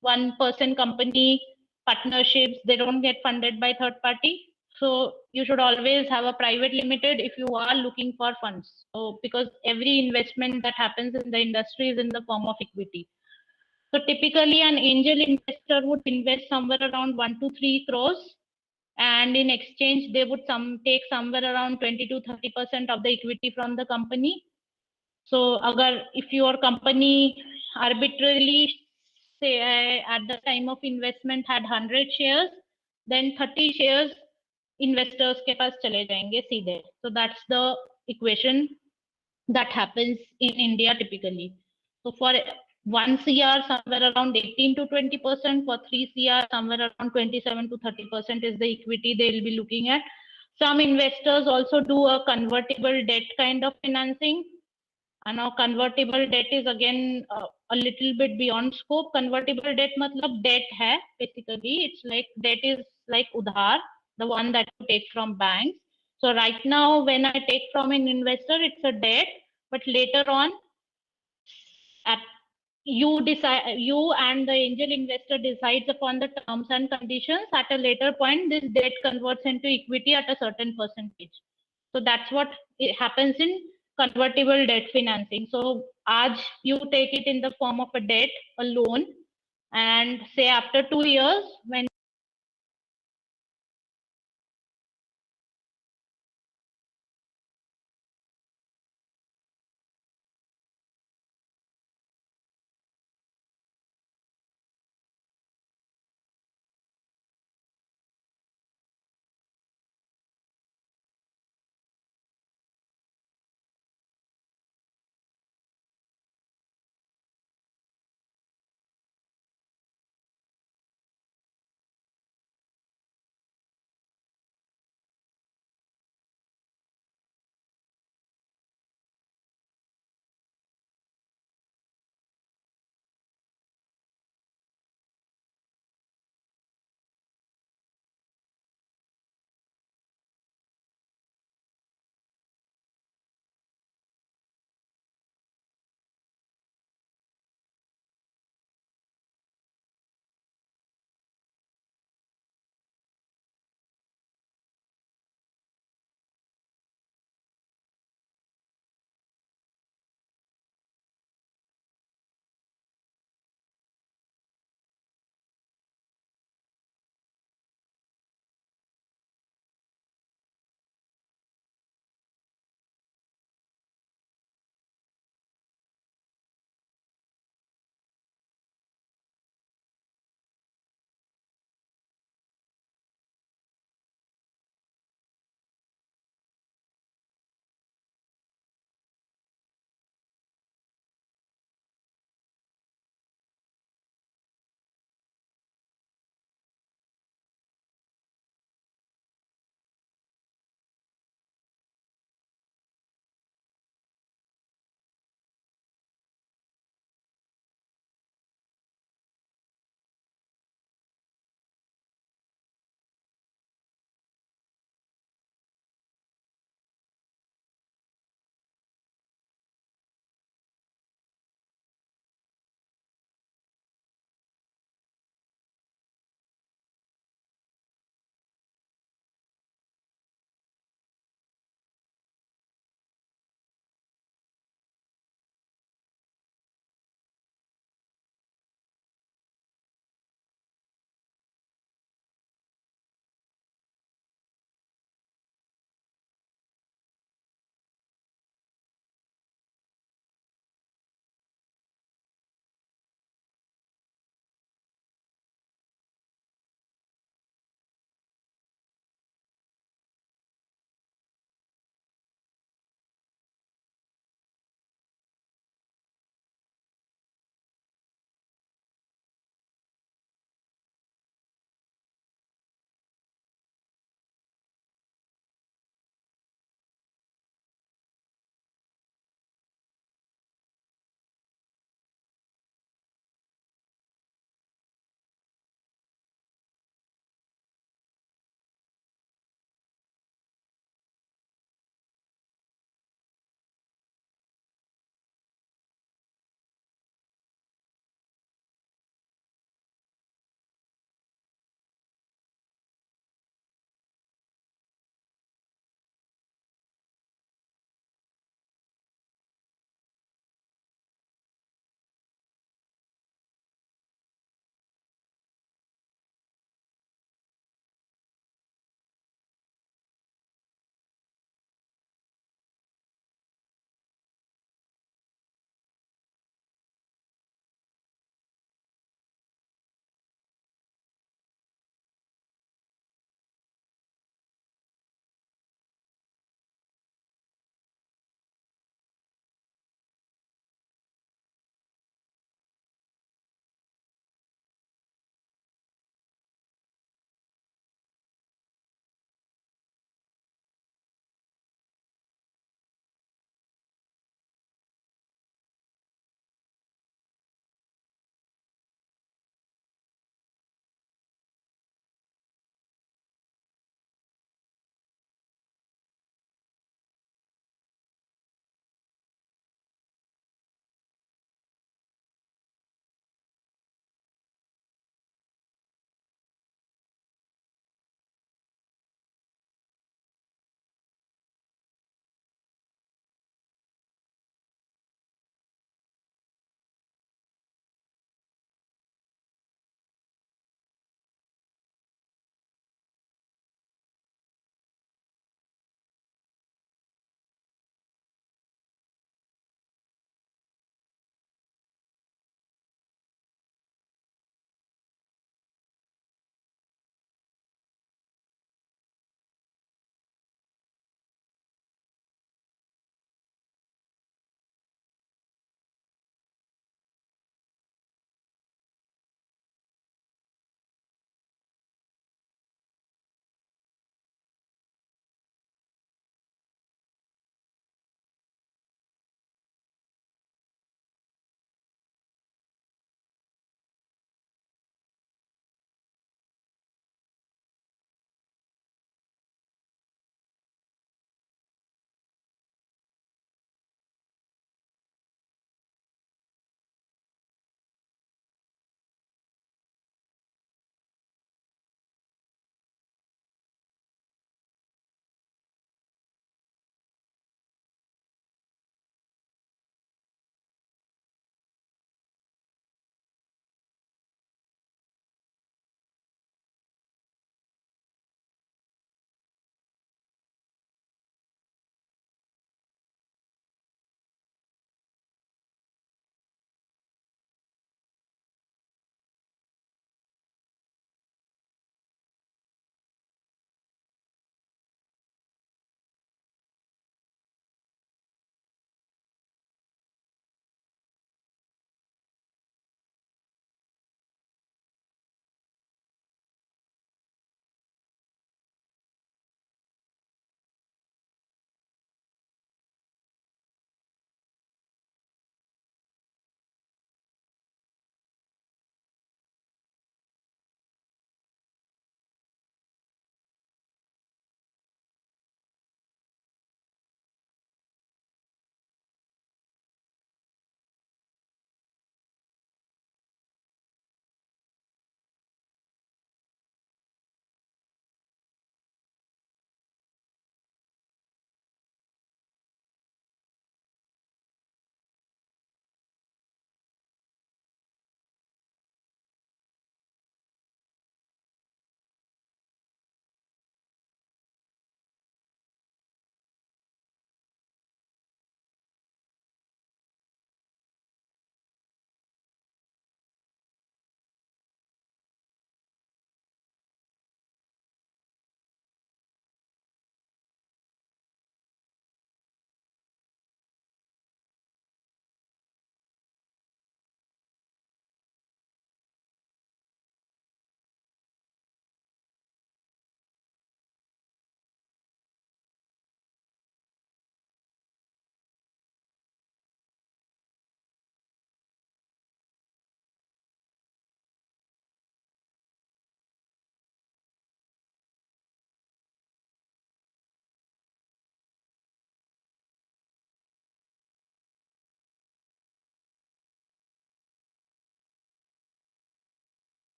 one person company, partnerships. They don't get funded by third party. So you should always have a private limited if you are looking for funds. So because every investment that happens in the industry is in the form of equity. So typically an angel investor would invest somewhere around 1 to 3 crores, and in exchange they would take somewhere around 20 to 30% of the equity from the company. So if your company arbitrarily say at the time of investment had 100 shares, then 30 shares investors के पास चले जाएंगे सीधे. So that's the equation that happens in India typically. So for 1 CR, somewhere around 18 to 20%, for 3 CR, somewhere around 27 to 30% is the equity they'll be looking at. Some investors also do a convertible debt kind of financing. And now convertible debt is again a little bit beyond scope. Convertible debt matlab debt hai basically. It's like debt is like udhar, the one that you take from banks. So right now when I take from an investor, it's a debt, but later on you and the angel investor decides upon the terms and conditions. At a later point, this debt converts into equity at a certain percentage. So that's what happens in convertible debt financing. So as you take it in the form of a debt, a loan, and say after 2 years when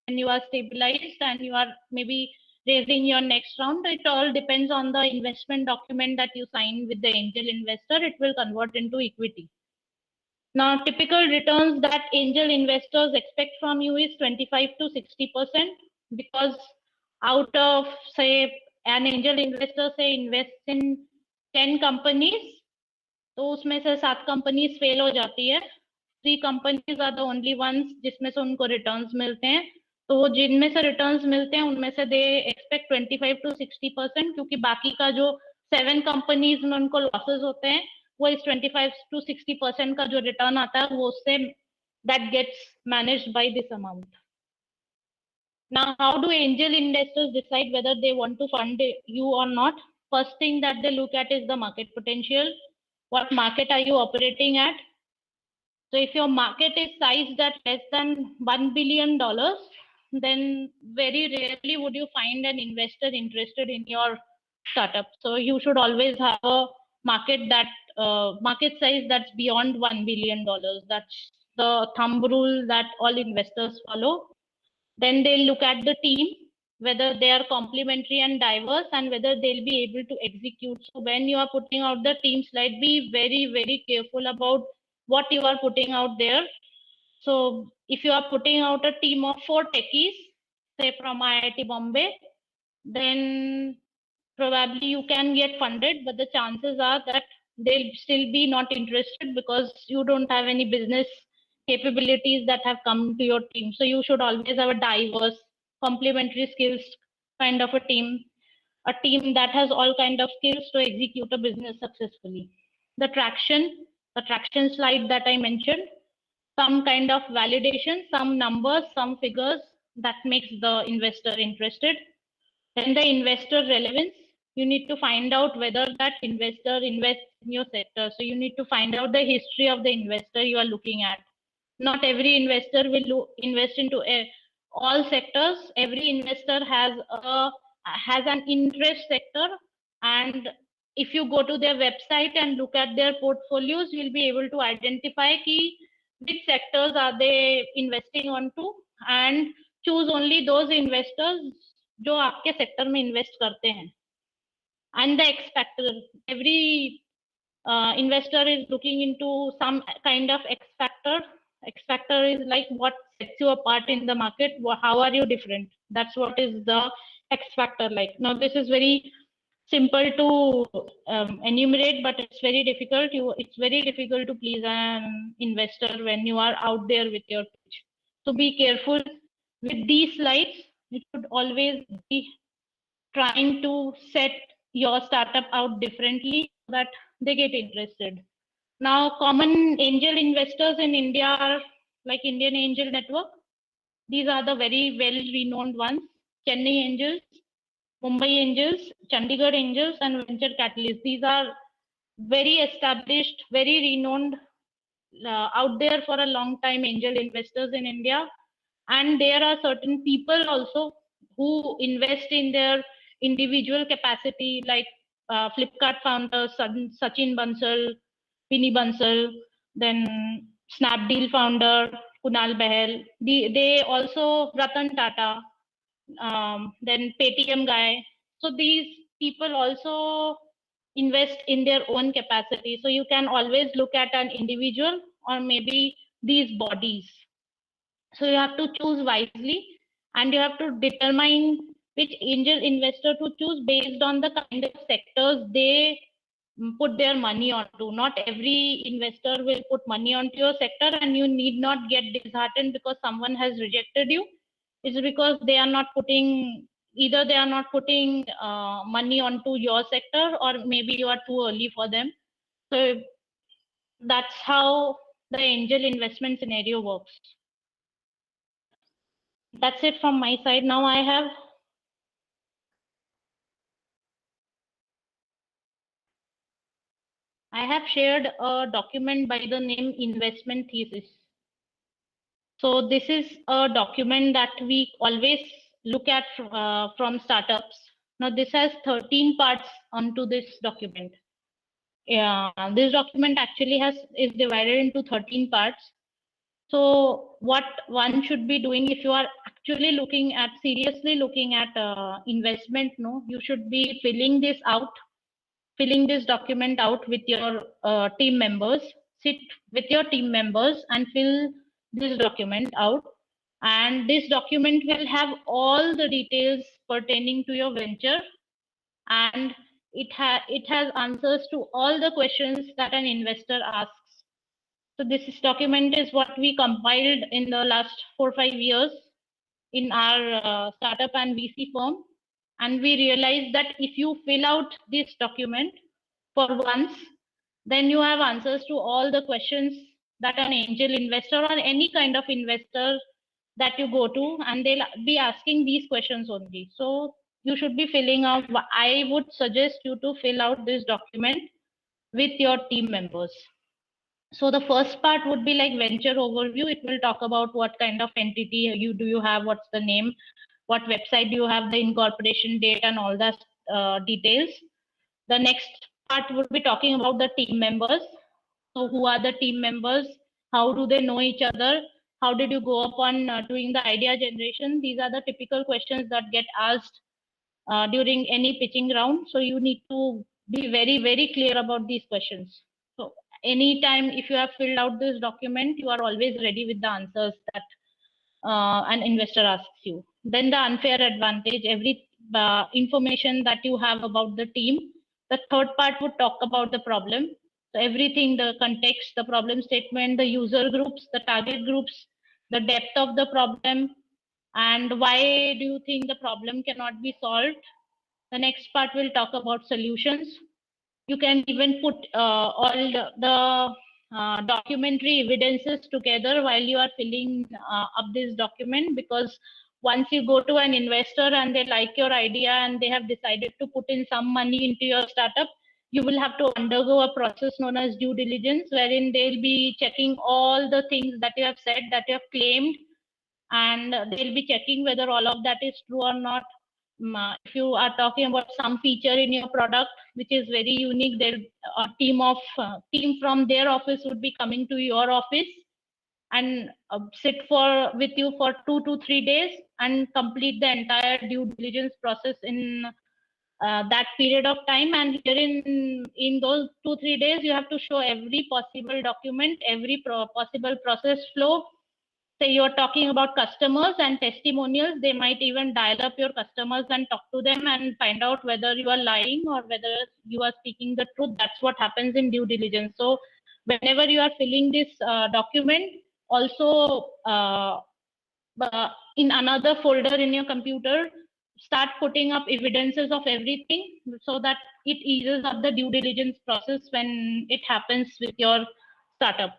when you are stabilized and you are maybe raising your next round. It all depends on the investment document that you sign with the angel investor. It will convert into equity. Now, typical returns that angel investors expect from you is 25 to 60%, because out of, say, an angel investor say invests in 10 companies, तो उसमें से 7 companies fail हो जाती है. 3 companies are the only ones जिसमें से उनको returns मिलते हैं. तो वो जिनमें से returns मिलते हैं उनमें से they expect 25 to 60%, क्योंकि बाकी का जो 7 companies में उनको losses होते हैं, वो इस 25 to 60% का जो return आता है वो उससे that gets managed by this amount. Now, how do angel investors decide whether they want to fund you or not? First thing that they look at is the market potential. What market are you operating at? So if your market is sized at less than $1 billion, then very rarely would you find an investor interested in your startup. So you should always have a market that market size that's beyond $1 billion. That's the thumb rule that all investors follow. Then they look at the team, whether they are complementary and diverse, and whether they'll be able to execute. So when you are putting out the team slide, be very, very careful about what you are putting out there. So if you are putting out a team of 4 techies, say from IIT Bombay, then probably you can get funded, but the chances are that they'll still be not interested because you don't have any business capabilities that have come to your team. So you should always have a diverse, complementary skills kind of a team that has all kind of skills to execute a business successfully. The traction slide that I mentioned, some kind of validation, some numbers, some figures that makes the investor interested. Then the investor relevance, you need to find out whether that investor invests in your sector. So you need to find out the history of the investor you are looking at. Not every investor will invest into all sectors. Every investor has an interest sector, and if you go to their website and look at their portfolios, you'll be able to identify which sectors are they investing onto, and choose only those investors जो आपके sector में invest करते हैं. And the X factor, every investor is looking into some kind of X factor. X factor is like what sets you apart in the market. How are you different? That's what is the X factor like. Now this is very simple to enumerate, but it's very difficult. It's very difficult to please an investor when you are out there with your pitch. So be careful with these slides. You should always be trying to set your startup out differently so that they get interested. Now, common angel investors in India are like Indian Angel Network. These are the very well-renowned ones: Chennai Angels, Mumbai Angels, Chandigarh Angels, and Venture Catalyst. These are very established, very renowned, out there for a long time angel investors in India. And there are certain people also who invest in their individual capacity, like Flipkart founder Sachin Bansal, Vinny Bansal, then Snapdeal founder Kunal Bahel. They also Ratan Tata, then Paytm guy. So these people also invest in their own capacity. So you can always look at an individual or maybe these bodies. So you have to choose wisely, and you have to determine which angel investor to choose based on the kind of sectors they put their money onto. Not every investor will put money onto your sector, and you need not get disheartened because someone has rejected you. It's because they are not putting, either they are not putting money onto your sector, or maybe you are too early for them. So that's how the angel investment scenario works. That's it from my side. Now I have shared a document by the name Investment Thesis. So this is a document that we always look at from startups. Now this has 13 parts onto this document. This document actually is divided into 13 parts. So what one should be doing if you are actually seriously looking at investment, no, you should be filling this document out with your team members. Sit with your team members and fill this document out. And this document will have all the details pertaining to your venture, and it has answers to all the questions that an investor asks. So this document is what we compiled in the last 4 or 5 years in our startup and VC firm. And we realized that if you fill out this document for once, then you have answers to all the questions that an angel investor or any kind of investor that you go to, and they'll be asking these questions only. So you should be filling out, I would suggest you to fill out this document with your team members. So the first part would be like venture overview. It will talk about what kind of entity do you have, what's the name, what website do you have, the incorporation date, and all that details. The next part would be talking about the team members. So who are the team members? How do they know each other? How did you go upon doing the idea generation? These are the typical questions that get asked during any pitching round. So you need to be very, very clear about these questions. So anytime if you have filled out this document, you are always ready with the answers that an investor asks you. Then the unfair advantage, every information that you have about the team. The third part would talk about the problem. So everything, the context, the problem statement, the user groups, the target groups, the depth of the problem, and why do you think the problem cannot be solved. The next part will talk about solutions. You can even put all the documentary evidences together while you are filling up this document, because once you go to an investor and they like your idea and they have decided to put in some money into your startup, you will have to undergo a process known as due diligence, wherein they'll be checking all the things that you have said, that you have claimed, and they'll be checking whether all of that is true or not. If you are talking about some feature in your product which is very unique, their team from their office would be coming to your office and sit with you for 2 to 3 days and complete the entire due diligence process in that period of time. And here in those 2-3 days, you have to show every possible document, every possible process flow. Say you're talking about customers and testimonials, they might even dial up your customers and talk to them and find out whether you are lying or whether you are speaking the truth. That's what happens in due diligence. So whenever you are filling this document, also in another folder in your computer, start putting up evidences of everything so that it eases up the due diligence process when it happens with your startup.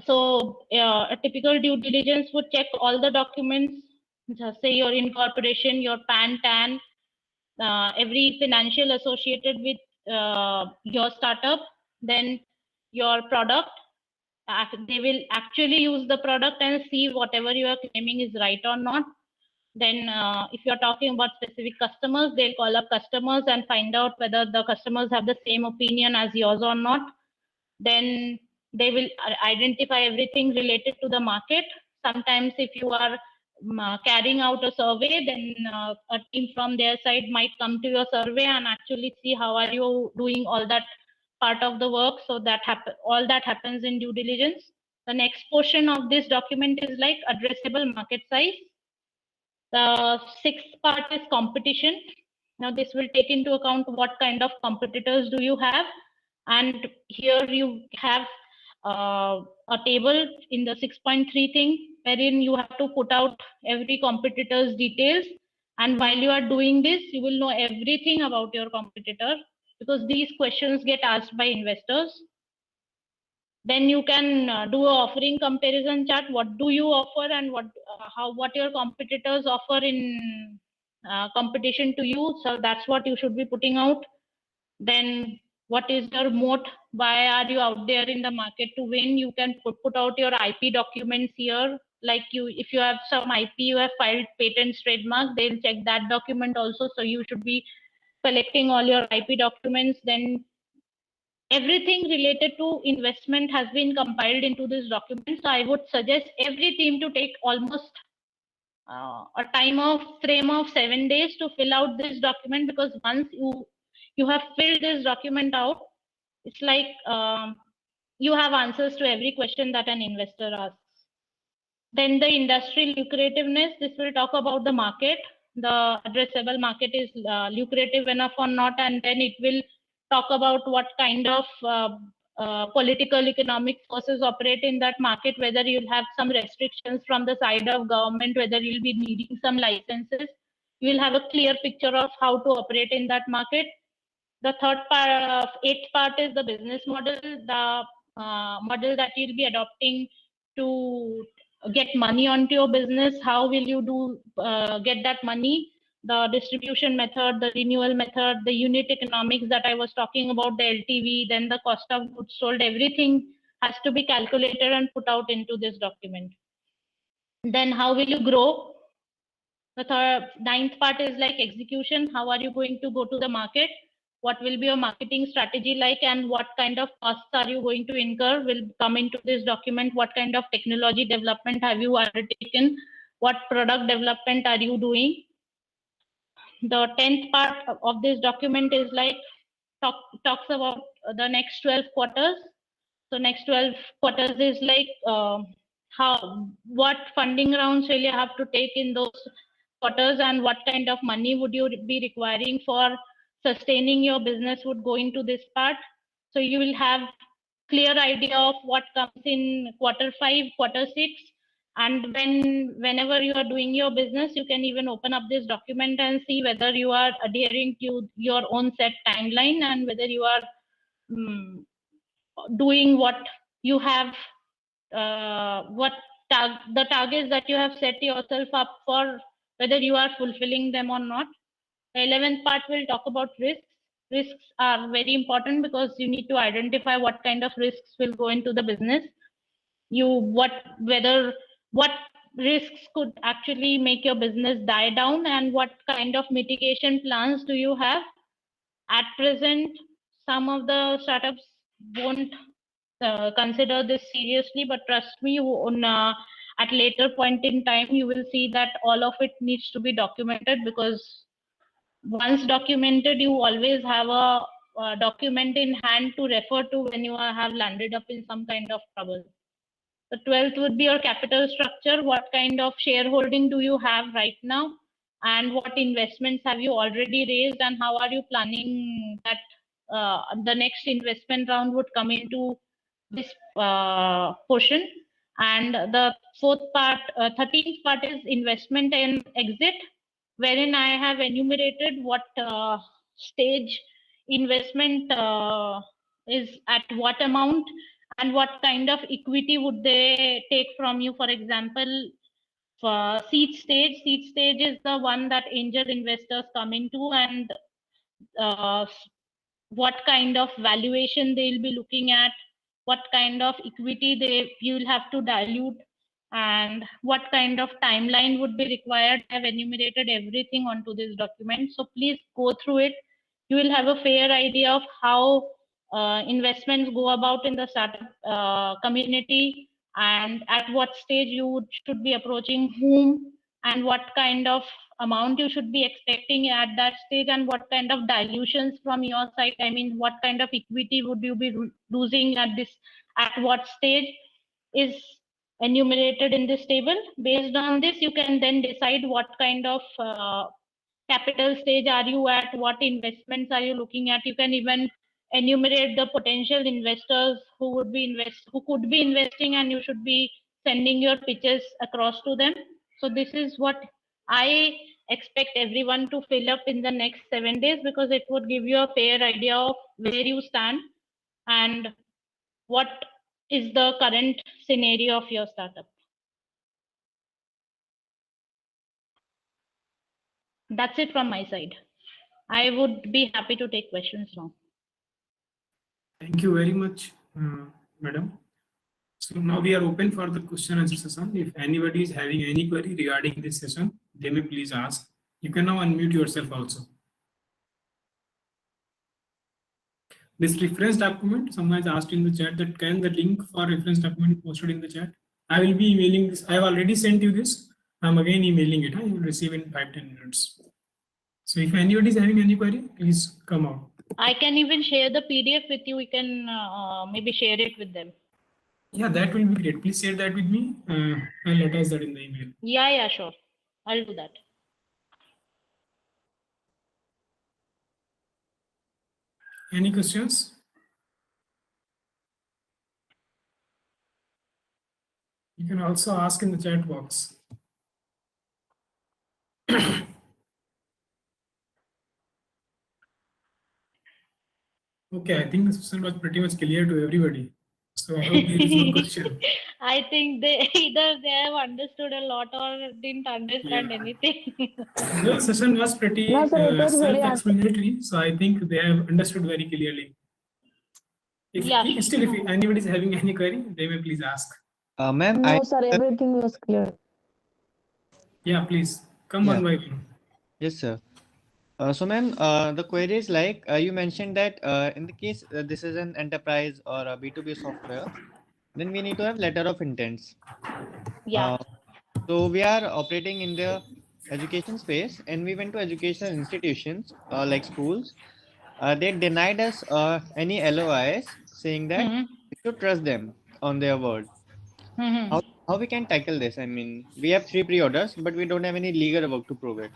So a typical due diligence would check all the documents, just say your incorporation, your PAN, TAN, every financial associated with your startup, then your product. They will actually use the product and see whatever you are claiming is right or not. Then if you're talking about specific customers, they'll call up customers and find out whether the customers have the same opinion as yours or not. Then they will identify everything related to the market. Sometimes if you are carrying out a survey, then a team from their side might come to your survey and actually see how are you doing all that part of the work. So that all that happens in due diligence. The next portion of this document is like addressable market size. The sixth part is competition. Now this will take into account what kind of competitors do you have, and here you have a table in the 6.3 thing wherein you have to put out every competitor's details, and while you are doing this you will know everything about your competitor, because these questions get asked by investors. Then you can do a offering comparison chart. What do you offer and what your competitors offer in competition to you. So that's what you should be putting out. Then what is your moat? Why are you out there in the market to win? You can put out your IP documents here. Like if you have some IP, you have filed patents, trademark, they'll check that document also. So you should be collecting all your IP documents. Then everything related to investment has been compiled into this document. So I would suggest every team to take almost a frame of 7 days to fill out this document, because once you have filled this document out, it's like you have answers to every question that an investor asks. Then the industry lucrativeness, this will talk about the market, the addressable market is lucrative enough or not, and then it will talk about what kind of political economic forces operate in that market, whether you'll have some restrictions from the side of government, whether you'll be needing some licenses. You will have a clear picture of how to operate in that market. The third part, eighth part is the business model, the model that you'll be adopting to get money onto your business. How will you get that money? The distribution method, the renewal method, the unit economics that I was talking about, the LTV, then the cost of goods sold, everything has to be calculated and put out into this document. Then how will you grow? The ninth part is like execution. How are you going to go to the market? What will be your marketing strategy like, and what kind of costs are you going to incur will come into this document. What kind of technology development have you undertaken? What product development are you doing? The 10th part of this document is like talks about the next 12 quarters. So next 12 quarters is like what funding rounds will you have to take in those quarters, and what kind of money would you be requiring for sustaining your business would go into this part. So you will have clear idea of what comes in quarter 5, quarter 6, and whenever you are doing your business, you can even open up this document and see whether you are adhering to your own set timeline, and whether you are doing what you have the targets that you have set yourself up for, whether you are fulfilling them or not. The 11th part will talk about risks. Risks are very important because you need to identify what kind of risks will go into the business. What risks could actually make your business die down, and what kind of mitigation plans do you have. At present, some of the startups won't consider this seriously, but trust me, at later point in time, you will see that all of it needs to be documented, because once documented, you always have a document in hand to refer to when you have landed up in some kind of trouble. The 12th would be your capital structure. What kind of shareholding do you have right now, and what investments have you already raised, and how are you planning that the next investment round would come into this portion. And the 13th part is investment and exit, wherein I have enumerated what stage investment is at what amount, and what kind of equity would they take from you. For example, for seed stage is the one that angel investors come into, and what kind of valuation they'll be looking at, what kind of equity you'll have to dilute, and what kind of timeline would be required. I have enumerated everything onto this document, so please go through it. You will have a fair idea of how investments go about in the startup community, and at what stage you should be approaching whom, and what kind of amount you should be expecting at that stage, and what kind of dilutions from your side, I mean, what kind of equity would you be losing at what stage, is enumerated in this table. Based on this, you can then decide what kind of capital stage are you at, what investments are you looking at. You can even enumerate the potential investors who could be investing, and you should be sending your pitches across to them. So this is what I expect everyone to fill up in the next 7 days, because it would give you a fair idea of where you stand and what is the current scenario of your startup. That's it from my side. I would be happy to take questions now. Thank you very much, madam. So now we are open for the question answer session. If anybody is having any query regarding this session, they may please ask. You can now unmute yourself also. This reference document, someone has asked in the chat that can the link for reference document posted in the chat. I will be emailing this. I have already sent you this. I'm again emailing it. You will receive in 5-10 minutes. So if anybody is having any query, please come out. I can even share the PDF with you. We can maybe share it with them. Yeah, that will be great. Please share that with me. I'll attach that in the email. Yeah, sure. I'll do that. Any questions? You can also ask in the chat box. Okay, I think the session was pretty much clear to everybody. So I hope there is no question. I think they either they have understood a lot or didn't understand anything. The session was pretty No, sir, it was very self-explanatory, so I think they have understood very clearly. If anybody is having any query, they may please ask. Ma'am, No, sir, everything was clear. Yeah, please come one by one. Yes, sir. So, ma'am, the query is like you mentioned that in the case this is an enterprise or a B2B software, then we need to have letter of intents. Yeah. So we are operating in the education space, and we went to educational institutions like schools. They denied us any LOIs, saying that we should trust them on their word. How we can tackle this? I mean, we have 3 pre-orders, but we don't have any legal work to prove it.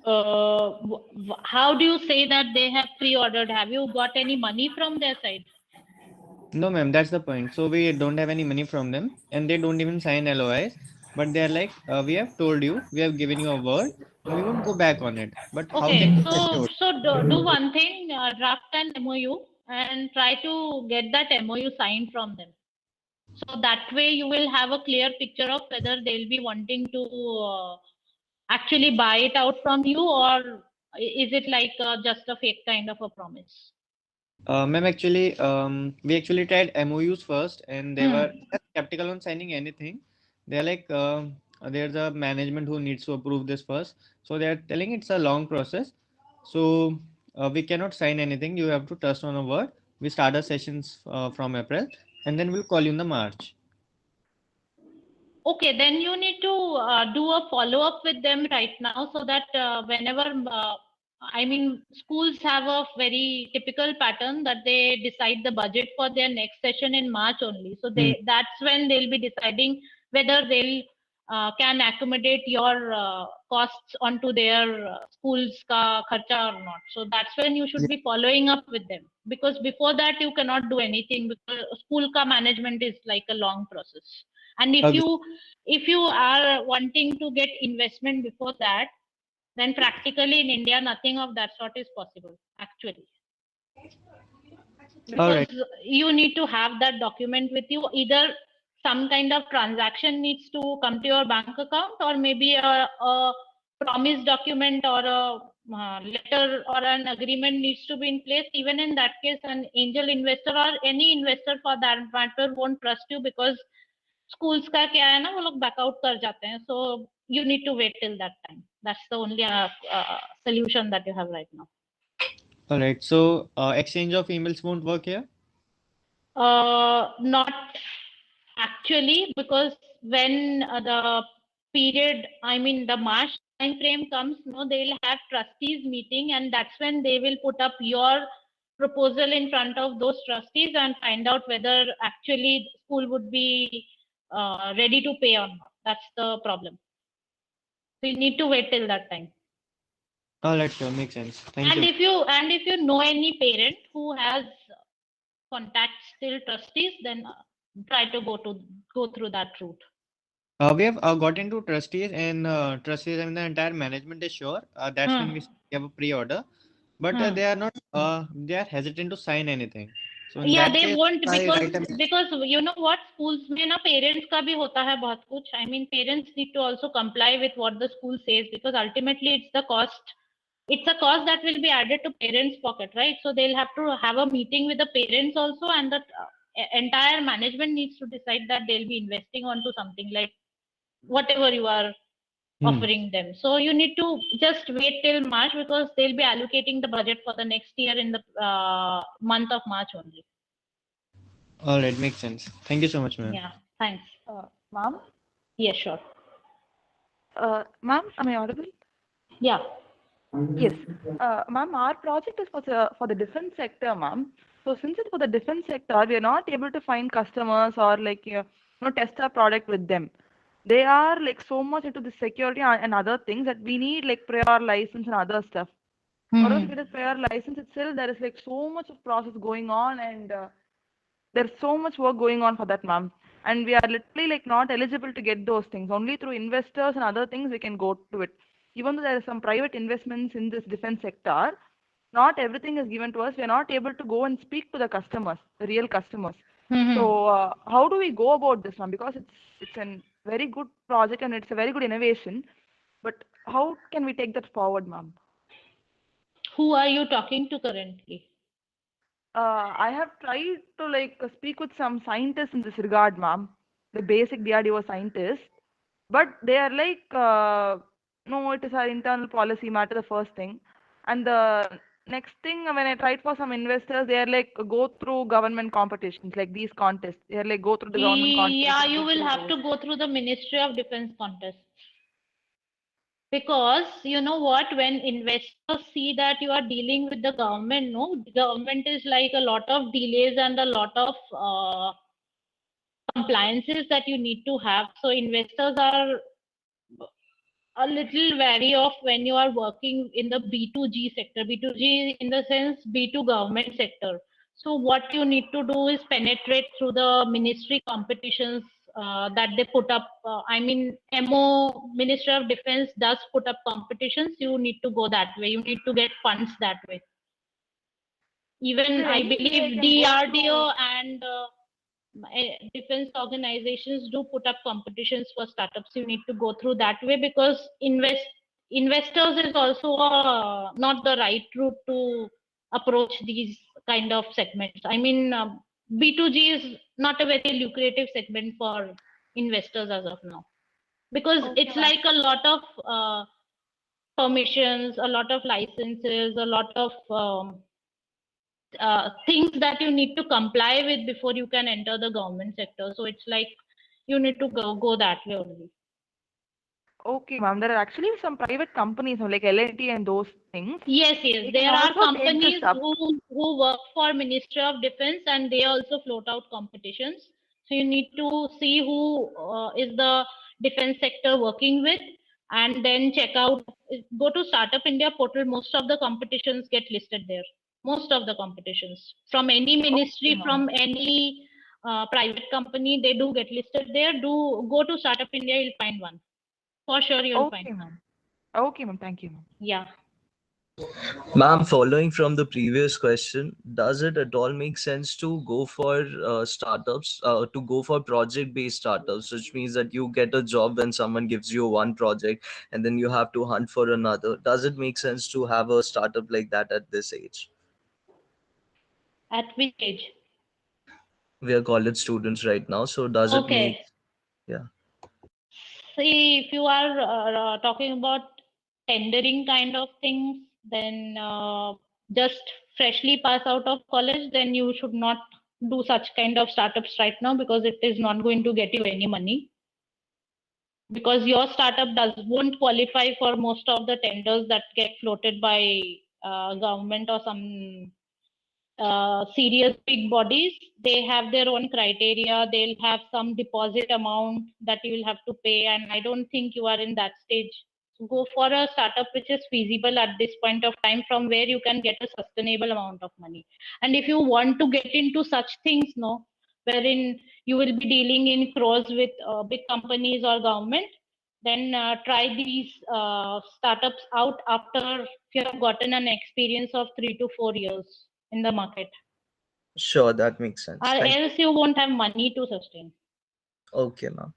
How do you say that they have pre-ordered? Have you got any money from their side? No, ma'am, that's the point. So we don't have any money from them, and they don't even sign LOIs. But they're like, we have told you, we have given you a word, and we won't go back on it. But how can we do one thing, draft an MOU and try to get that MOU signed from them. So that way you will have a clear picture of whether they'll be wanting to actually buy it out from you, or is it like just a fake kind of a promise? Ma'am, actually, we actually tried MOUs first, and they were skeptical on signing anything. They're like, there's a management who needs to approve this first. So they're telling it's a long process. So we cannot sign anything. You have to trust on a word. We start our sessions from April, and then we'll call you in the March. Okay, then you need to do a follow-up with them right now, so that whenever, I mean, schools have a very typical pattern that they decide the budget for their next session in March only. So that's when they'll be deciding whether they'll can accommodate your costs onto their school's kharcha or not. So that's when you should be following up with them, because before that you cannot do anything, because school ka management is like a long process. And if you are wanting to get investment before that, then practically in India, nothing of that sort is possible, actually. Because you need to have that document with you. Either some kind of transaction needs to come to your bank account, or maybe a promise document or a letter or an agreement needs to be in place. Even in that case, an angel investor or any investor for that matter won't trust you, because schools का क्या है ना, वो लोग back out कर जाते हैं. So you need to wait till that time. That's the only solution that you have right now. All right. So exchange of emails won't work here? Not actually, because when the period, I mean the March time frame comes, no, they'll have trustees meeting, and that's when they will put up your proposal in front of those trustees and find out whether actually the school would be ready to pay or not. That's the problem. So you need to wait till that time. All right, sure, makes sense. Thank you. If you know any parent who has contacts till trustees, then try to go through that route. We have got into trustees, and trustees and the entire management is sure. That's when we have a pre-order, but they are not. They are hesitant to sign anything. So yeah, they won't, because you know what, schools में ना parents का भी होता है बहुत कुछ. I mean, parents need to also comply with what the school says, because ultimately it's the cost. It's a cost that will be added to parents' pocket, right? So they'll have to have a meeting with the parents also, and the entire management needs to decide that they'll be investing onto something like whatever you are offering them. So you need to just wait till March because they'll be allocating the budget for the next year in the month of March only. All right, makes sense. Thank you so much, ma'am. Yeah, thanks. Ma'am, Yeah, sure. ma'am, am I audible? Yeah. Yes. Ma'am, our project is for the defense sector, ma'am. So since it's for the defense sector, we are not able to find customers or like test our product with them. They are like so much into the security and other things that we need like prior license and other stuff. For us to get a prior license itself, there is like so much of process going on, and there's so much work going on for that, ma'am. And we are literally like not eligible to get those things. Only through investors and other things we can go to it. Even though there are some private investments in this defense sector, not everything is given to us. We are not able to go and speak to the customers, the real customers. So how do we go about this, ma'am? Because it's a very good project and it's a very good innovation. But how can we take that forward, ma'am? Who are you talking to currently? I have tried to like speak with some scientists in this regard, ma'am. The basic DRDO scientists, but they are like, no, it is our internal policy matter. The first thing, and the next thing, when I tried for some investors, they are like go through government competitions, like these contests. They are like go through the government contests. Yeah, you will have to go through the Ministry of Defense contests. Because you know what, when investors see that you are dealing with the government, no, the government is like a lot of delays and a lot of compliances that you need to have. So investors are a little wary of when you are working in the B2G sector. B2G in the sense B2 government sector. So what you need to do is penetrate through the ministry competitions that they put up. I mean, Ministry of Defense does put up competitions. You need to go that way. You need to get funds that way. Even I believe DRDO and defense organizations do put up competitions for startups. You need to go through that way because investors is also not the right route to approach these kind of segments. I mean, B2G is not a very lucrative segment for investors as of now because it's like a lot of permissions, a lot of licenses, a lot of things that you need to comply with before you can enter the government sector. So it's like you need to go that way only. Okay, ma'am. There are actually some private companies like L&T and those things. Yes, yes. They There can are also take companies this up. who work for Ministry of Defense and they also float out competitions. So you need to see who is the defense sector working with and then check out, go to Startup India portal. Most of the competitions get listed there. Most of the competitions from any ministry, from any private company, they do get listed there. Do go to Startup India, you'll find one. For sure, you'll find one. Ma'am. Okay, ma'am. Thank you, ma'am. Yeah. Ma'am, following from the previous question, does it at all make sense to go for startups, to go for project-based startups, which means that you get a job when someone gives you one project and then you have to hunt for another? Does it make sense to have a startup like that at this age? At which age? We are college students right now, so does it make, yeah. See, if you are talking about tendering kind of things, then just freshly pass out of college, then you should not do such kind of startups right now because it is not going to get you any money. Because your startup won't qualify for most of the tenders that get floated by government or some serious big bodies. They have their own criteria. They'll have some deposit amount that you will have to pay, and I don't think you are in that stage. So go for a startup which is feasible at this point of time, from where you can get a sustainable amount of money. And if you want to get into such things, no, wherein you will be dealing in crores with big companies or government, then try these startups out after you have gotten an experience of 3 to 4 years in the market. Sure, that makes sense. Or else you won't have money to sustain. Okay, ma'am.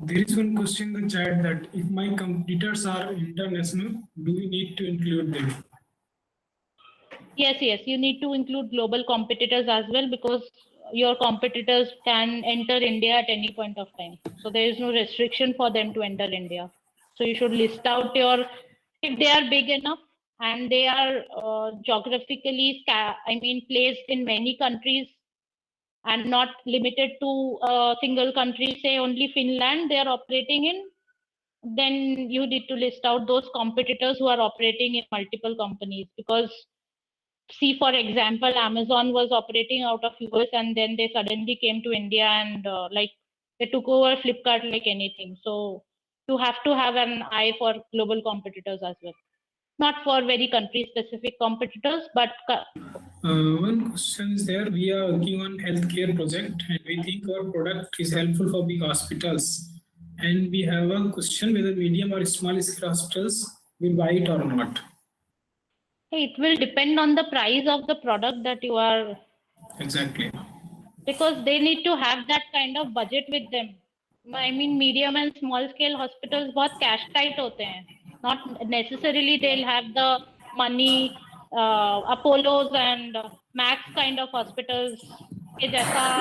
There is one question in the chat that if my competitors are international, do we need to include them? Yes, yes, you need to include global competitors as well, because your competitors can enter India at any point of time. So there is no restriction for them to enter India. So you should list out your, if they are big enough and they are geographically, placed in many countries and not limited to a single country, say only Finland they are operating in, then you need to list out those competitors who are operating in multiple companies. Because see, for example, Amazon was operating out of US and then they suddenly came to India and they took over Flipkart like anything. So you have to have an eye for global competitors as well. Not for very country specific competitors, but One question is there. We are working on healthcare project and we think our product is helpful for big hospitals. And we have a question whether medium or small scale hospitals will buy it or not. it will depend on the price of the product that you are. Exactly. Because they need to have that kind of budget with them. Medium and small scale hospitals बहुत cash tight होते हैं. Not necessarily they'll have the money. Apollos and Max kind of hospitals,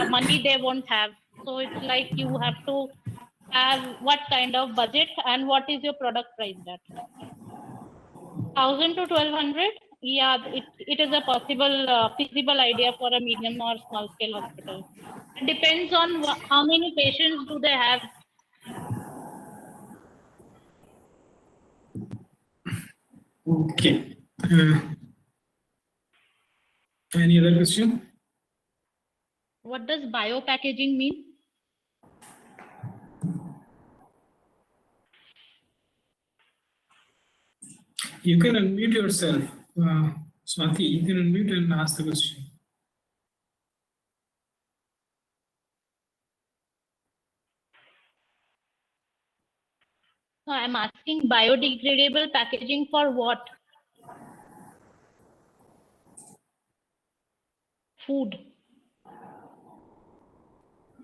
money they won't have. So it's like you have to have what kind of budget and what is your product price at. 1,000 to 1,200. Yeah, it is a possible feasible idea for a medium or small scale hospital. It depends on how many patients do they have. Okay. Any other question? What does biopackaging mean? You can unmute yourself. Swati, you can unmute and ask the question. No, I'm asking biodegradable packaging for what? Food.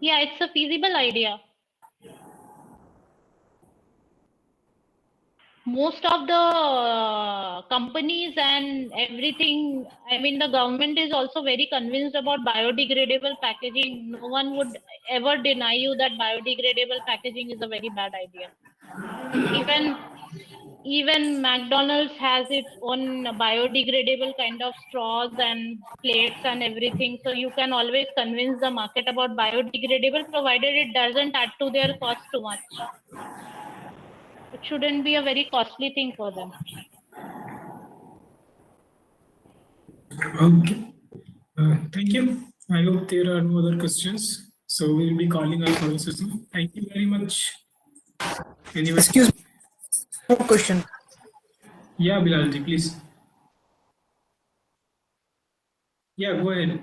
Yeah, it's a feasible idea. Most of the companies and everything, the government is also very convinced about biodegradable packaging. No one would ever deny you that biodegradable packaging is a very bad idea. Even McDonald's has its own biodegradable kind of straws and plates and everything. So you can always convince the market about biodegradable, provided it doesn't add to their cost too much. It shouldn't be a very costly thing for them. Okay. Thank you. I hope there are no other questions. So we'll be calling our further session. Thank you very much. Anyway. Excuse me. No question. Yeah, Bilalji, please. Yeah, go ahead.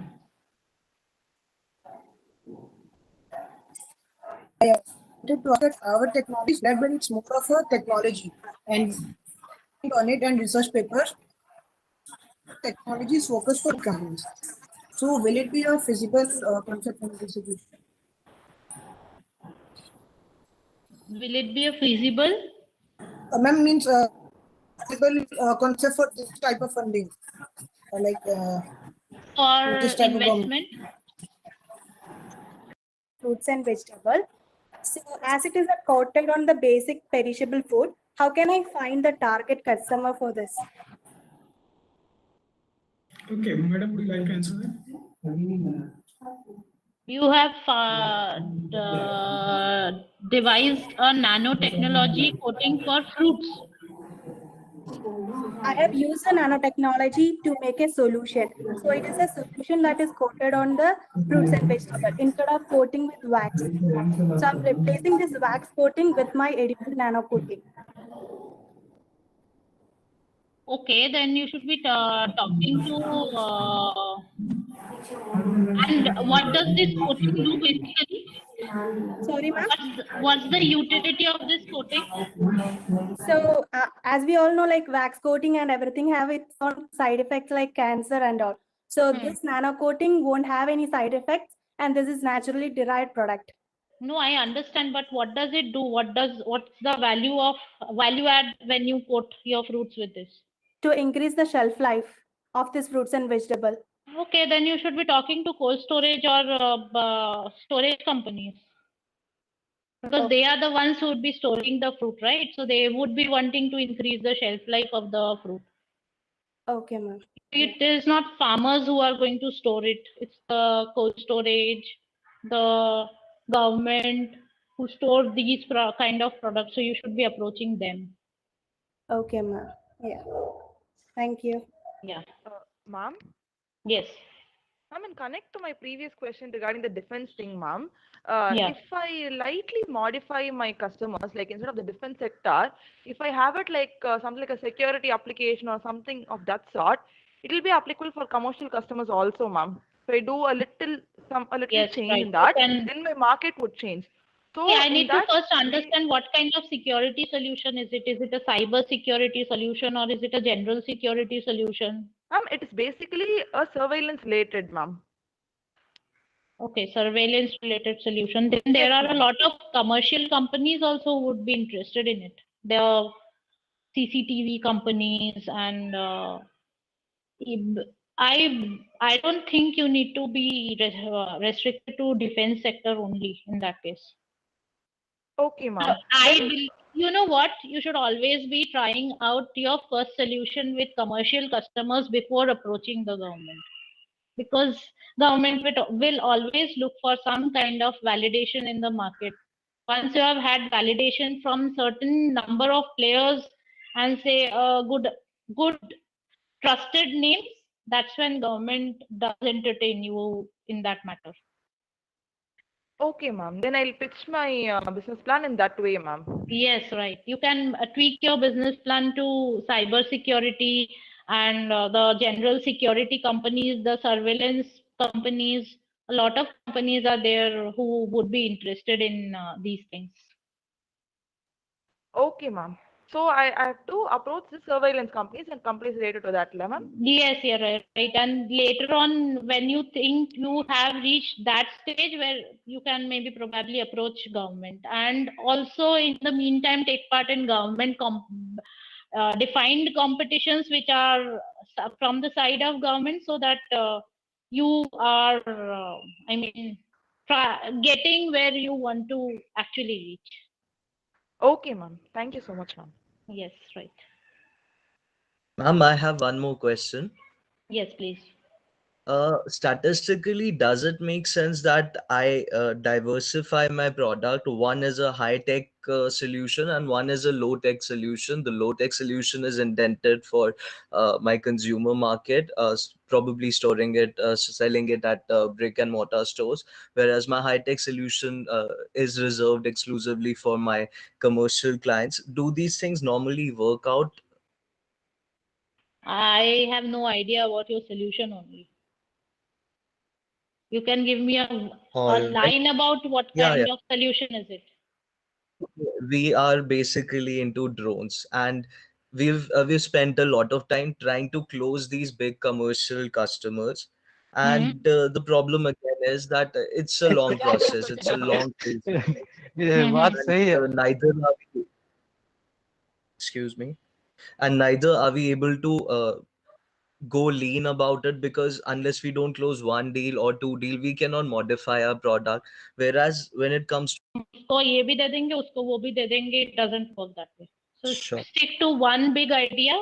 I wanted to ask that our technology is led, but it's more of a technology and on it and research papers. Technology is focused for companies. So will it be a feasible concept in execution? Will it be a feasible? Ma'am means feasible concept for this type of funding, Or this type investment? Fruits and vegetables. So as it is coated on the basic perishable food, how can I find the target customer for this? Okay, madam, would you like to answer that? You have devised a nanotechnology coating for fruits. I have used the nanotechnology to make a solution. So it is a solution that is coated on the fruits and vegetables instead of coating with wax. So I'm replacing this wax coating with my edible nano coating. Okay, then you should be talking to. And what does this coating do basically? Sorry, ma'am. What's the utility of this coating? So as we all know, like wax coating and everything have its own side effects like cancer and all. So this nano coating won't have any side effects, and this is naturally derived product. No, I understand, but what does it do? What's the value add when you coat your fruits with this? To increase the shelf life of this fruits and vegetable. Okay, then you should be talking to cold storage or storage companies, because they are the ones who would be storing the fruit, right? So they would be wanting to increase the shelf life of the fruit. Okay, ma'am. It is not farmers who are going to store it. It's the cold storage, the government who store these kind of products. So you should be approaching them. Okay, ma'am. Yeah. Thank you. Yeah. Ma'am? Yes. Ma'am, and connect to my previous question regarding the defense thing, ma'am. Yeah. If I lightly modify my customers, like instead of the defense sector, if I have it like something like a security application or something of that sort, it will be applicable for commercial customers also, ma'am. If I do a little Yes, change right. in that, Then then my market would change. So I in need to that first way, understand what kind of security solution is it? Is it a cyber security solution or is it a general security solution? ma'am, it is basically a surveillance related, ma'am. Okay, surveillance related solution. Then there Yes, are a ma'am. lot of commercial companies also would be interested in it. There are CCTV companies and I don't think you need to be restricted to defense sector only in that case. Okay, ma'am. Then You know what? You should always be trying out your first solution with commercial customers before approaching the government, because government will always look for some kind of validation in the market. Once you have had validation from certain number of players and say good trusted names, that's when government does entertain you in that matter. okay, ma'am. Then I'll pitch my business plan in that way, ma'am. Yes, right. You can tweak your business plan to cyber security and the general security companies, the surveillance companies. A lot of companies are there who would be interested in these things. Okay, ma'am. So I have to approach the surveillance companies and companies related to that, ma'am. Yes, you're right. And later on, when you think you have reached that stage where you can maybe probably approach government, and also in the meantime take part in government defined competitions which are from the side of government, so that you are, getting where you want to actually reach. Okay, ma'am. Thank you so much, ma'am. Yes, right. Ma'am, I have one more question. Yes, please. Statistically, does it make sense that I diversify my product? One is a high-tech solution and one is a low-tech solution. The low-tech solution is intended for my consumer market, probably storing it, selling it at brick and mortar stores, whereas my high-tech solution is reserved exclusively for my commercial clients. Do these things normally work out? I have no idea about your solution only. You can give me a All right. line about what Yeah, kind yeah. of solution is it? We are basically into drones, and we've spent a lot of time trying to close these big commercial customers, and the problem again is that it's a long process, it's a long बात सही है. and neither are we, excuse me, and neither are we able to go lean about it, because unless we don't close one deal or two deal, we cannot modify our product. Whereas when it comes उसको ये भी दे देंगे, उसको वो भी दे देंगे. It doesn't work that way. So Sure. stick to one big idea,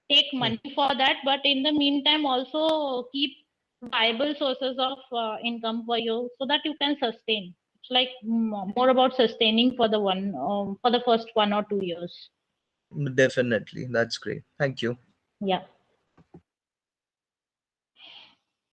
take money for that, but in the meantime also keep viable sources of income for you so that you can sustain. It's like more about sustaining for the first 1 or 2 years. definitely, that's great. Thank you. Yeah.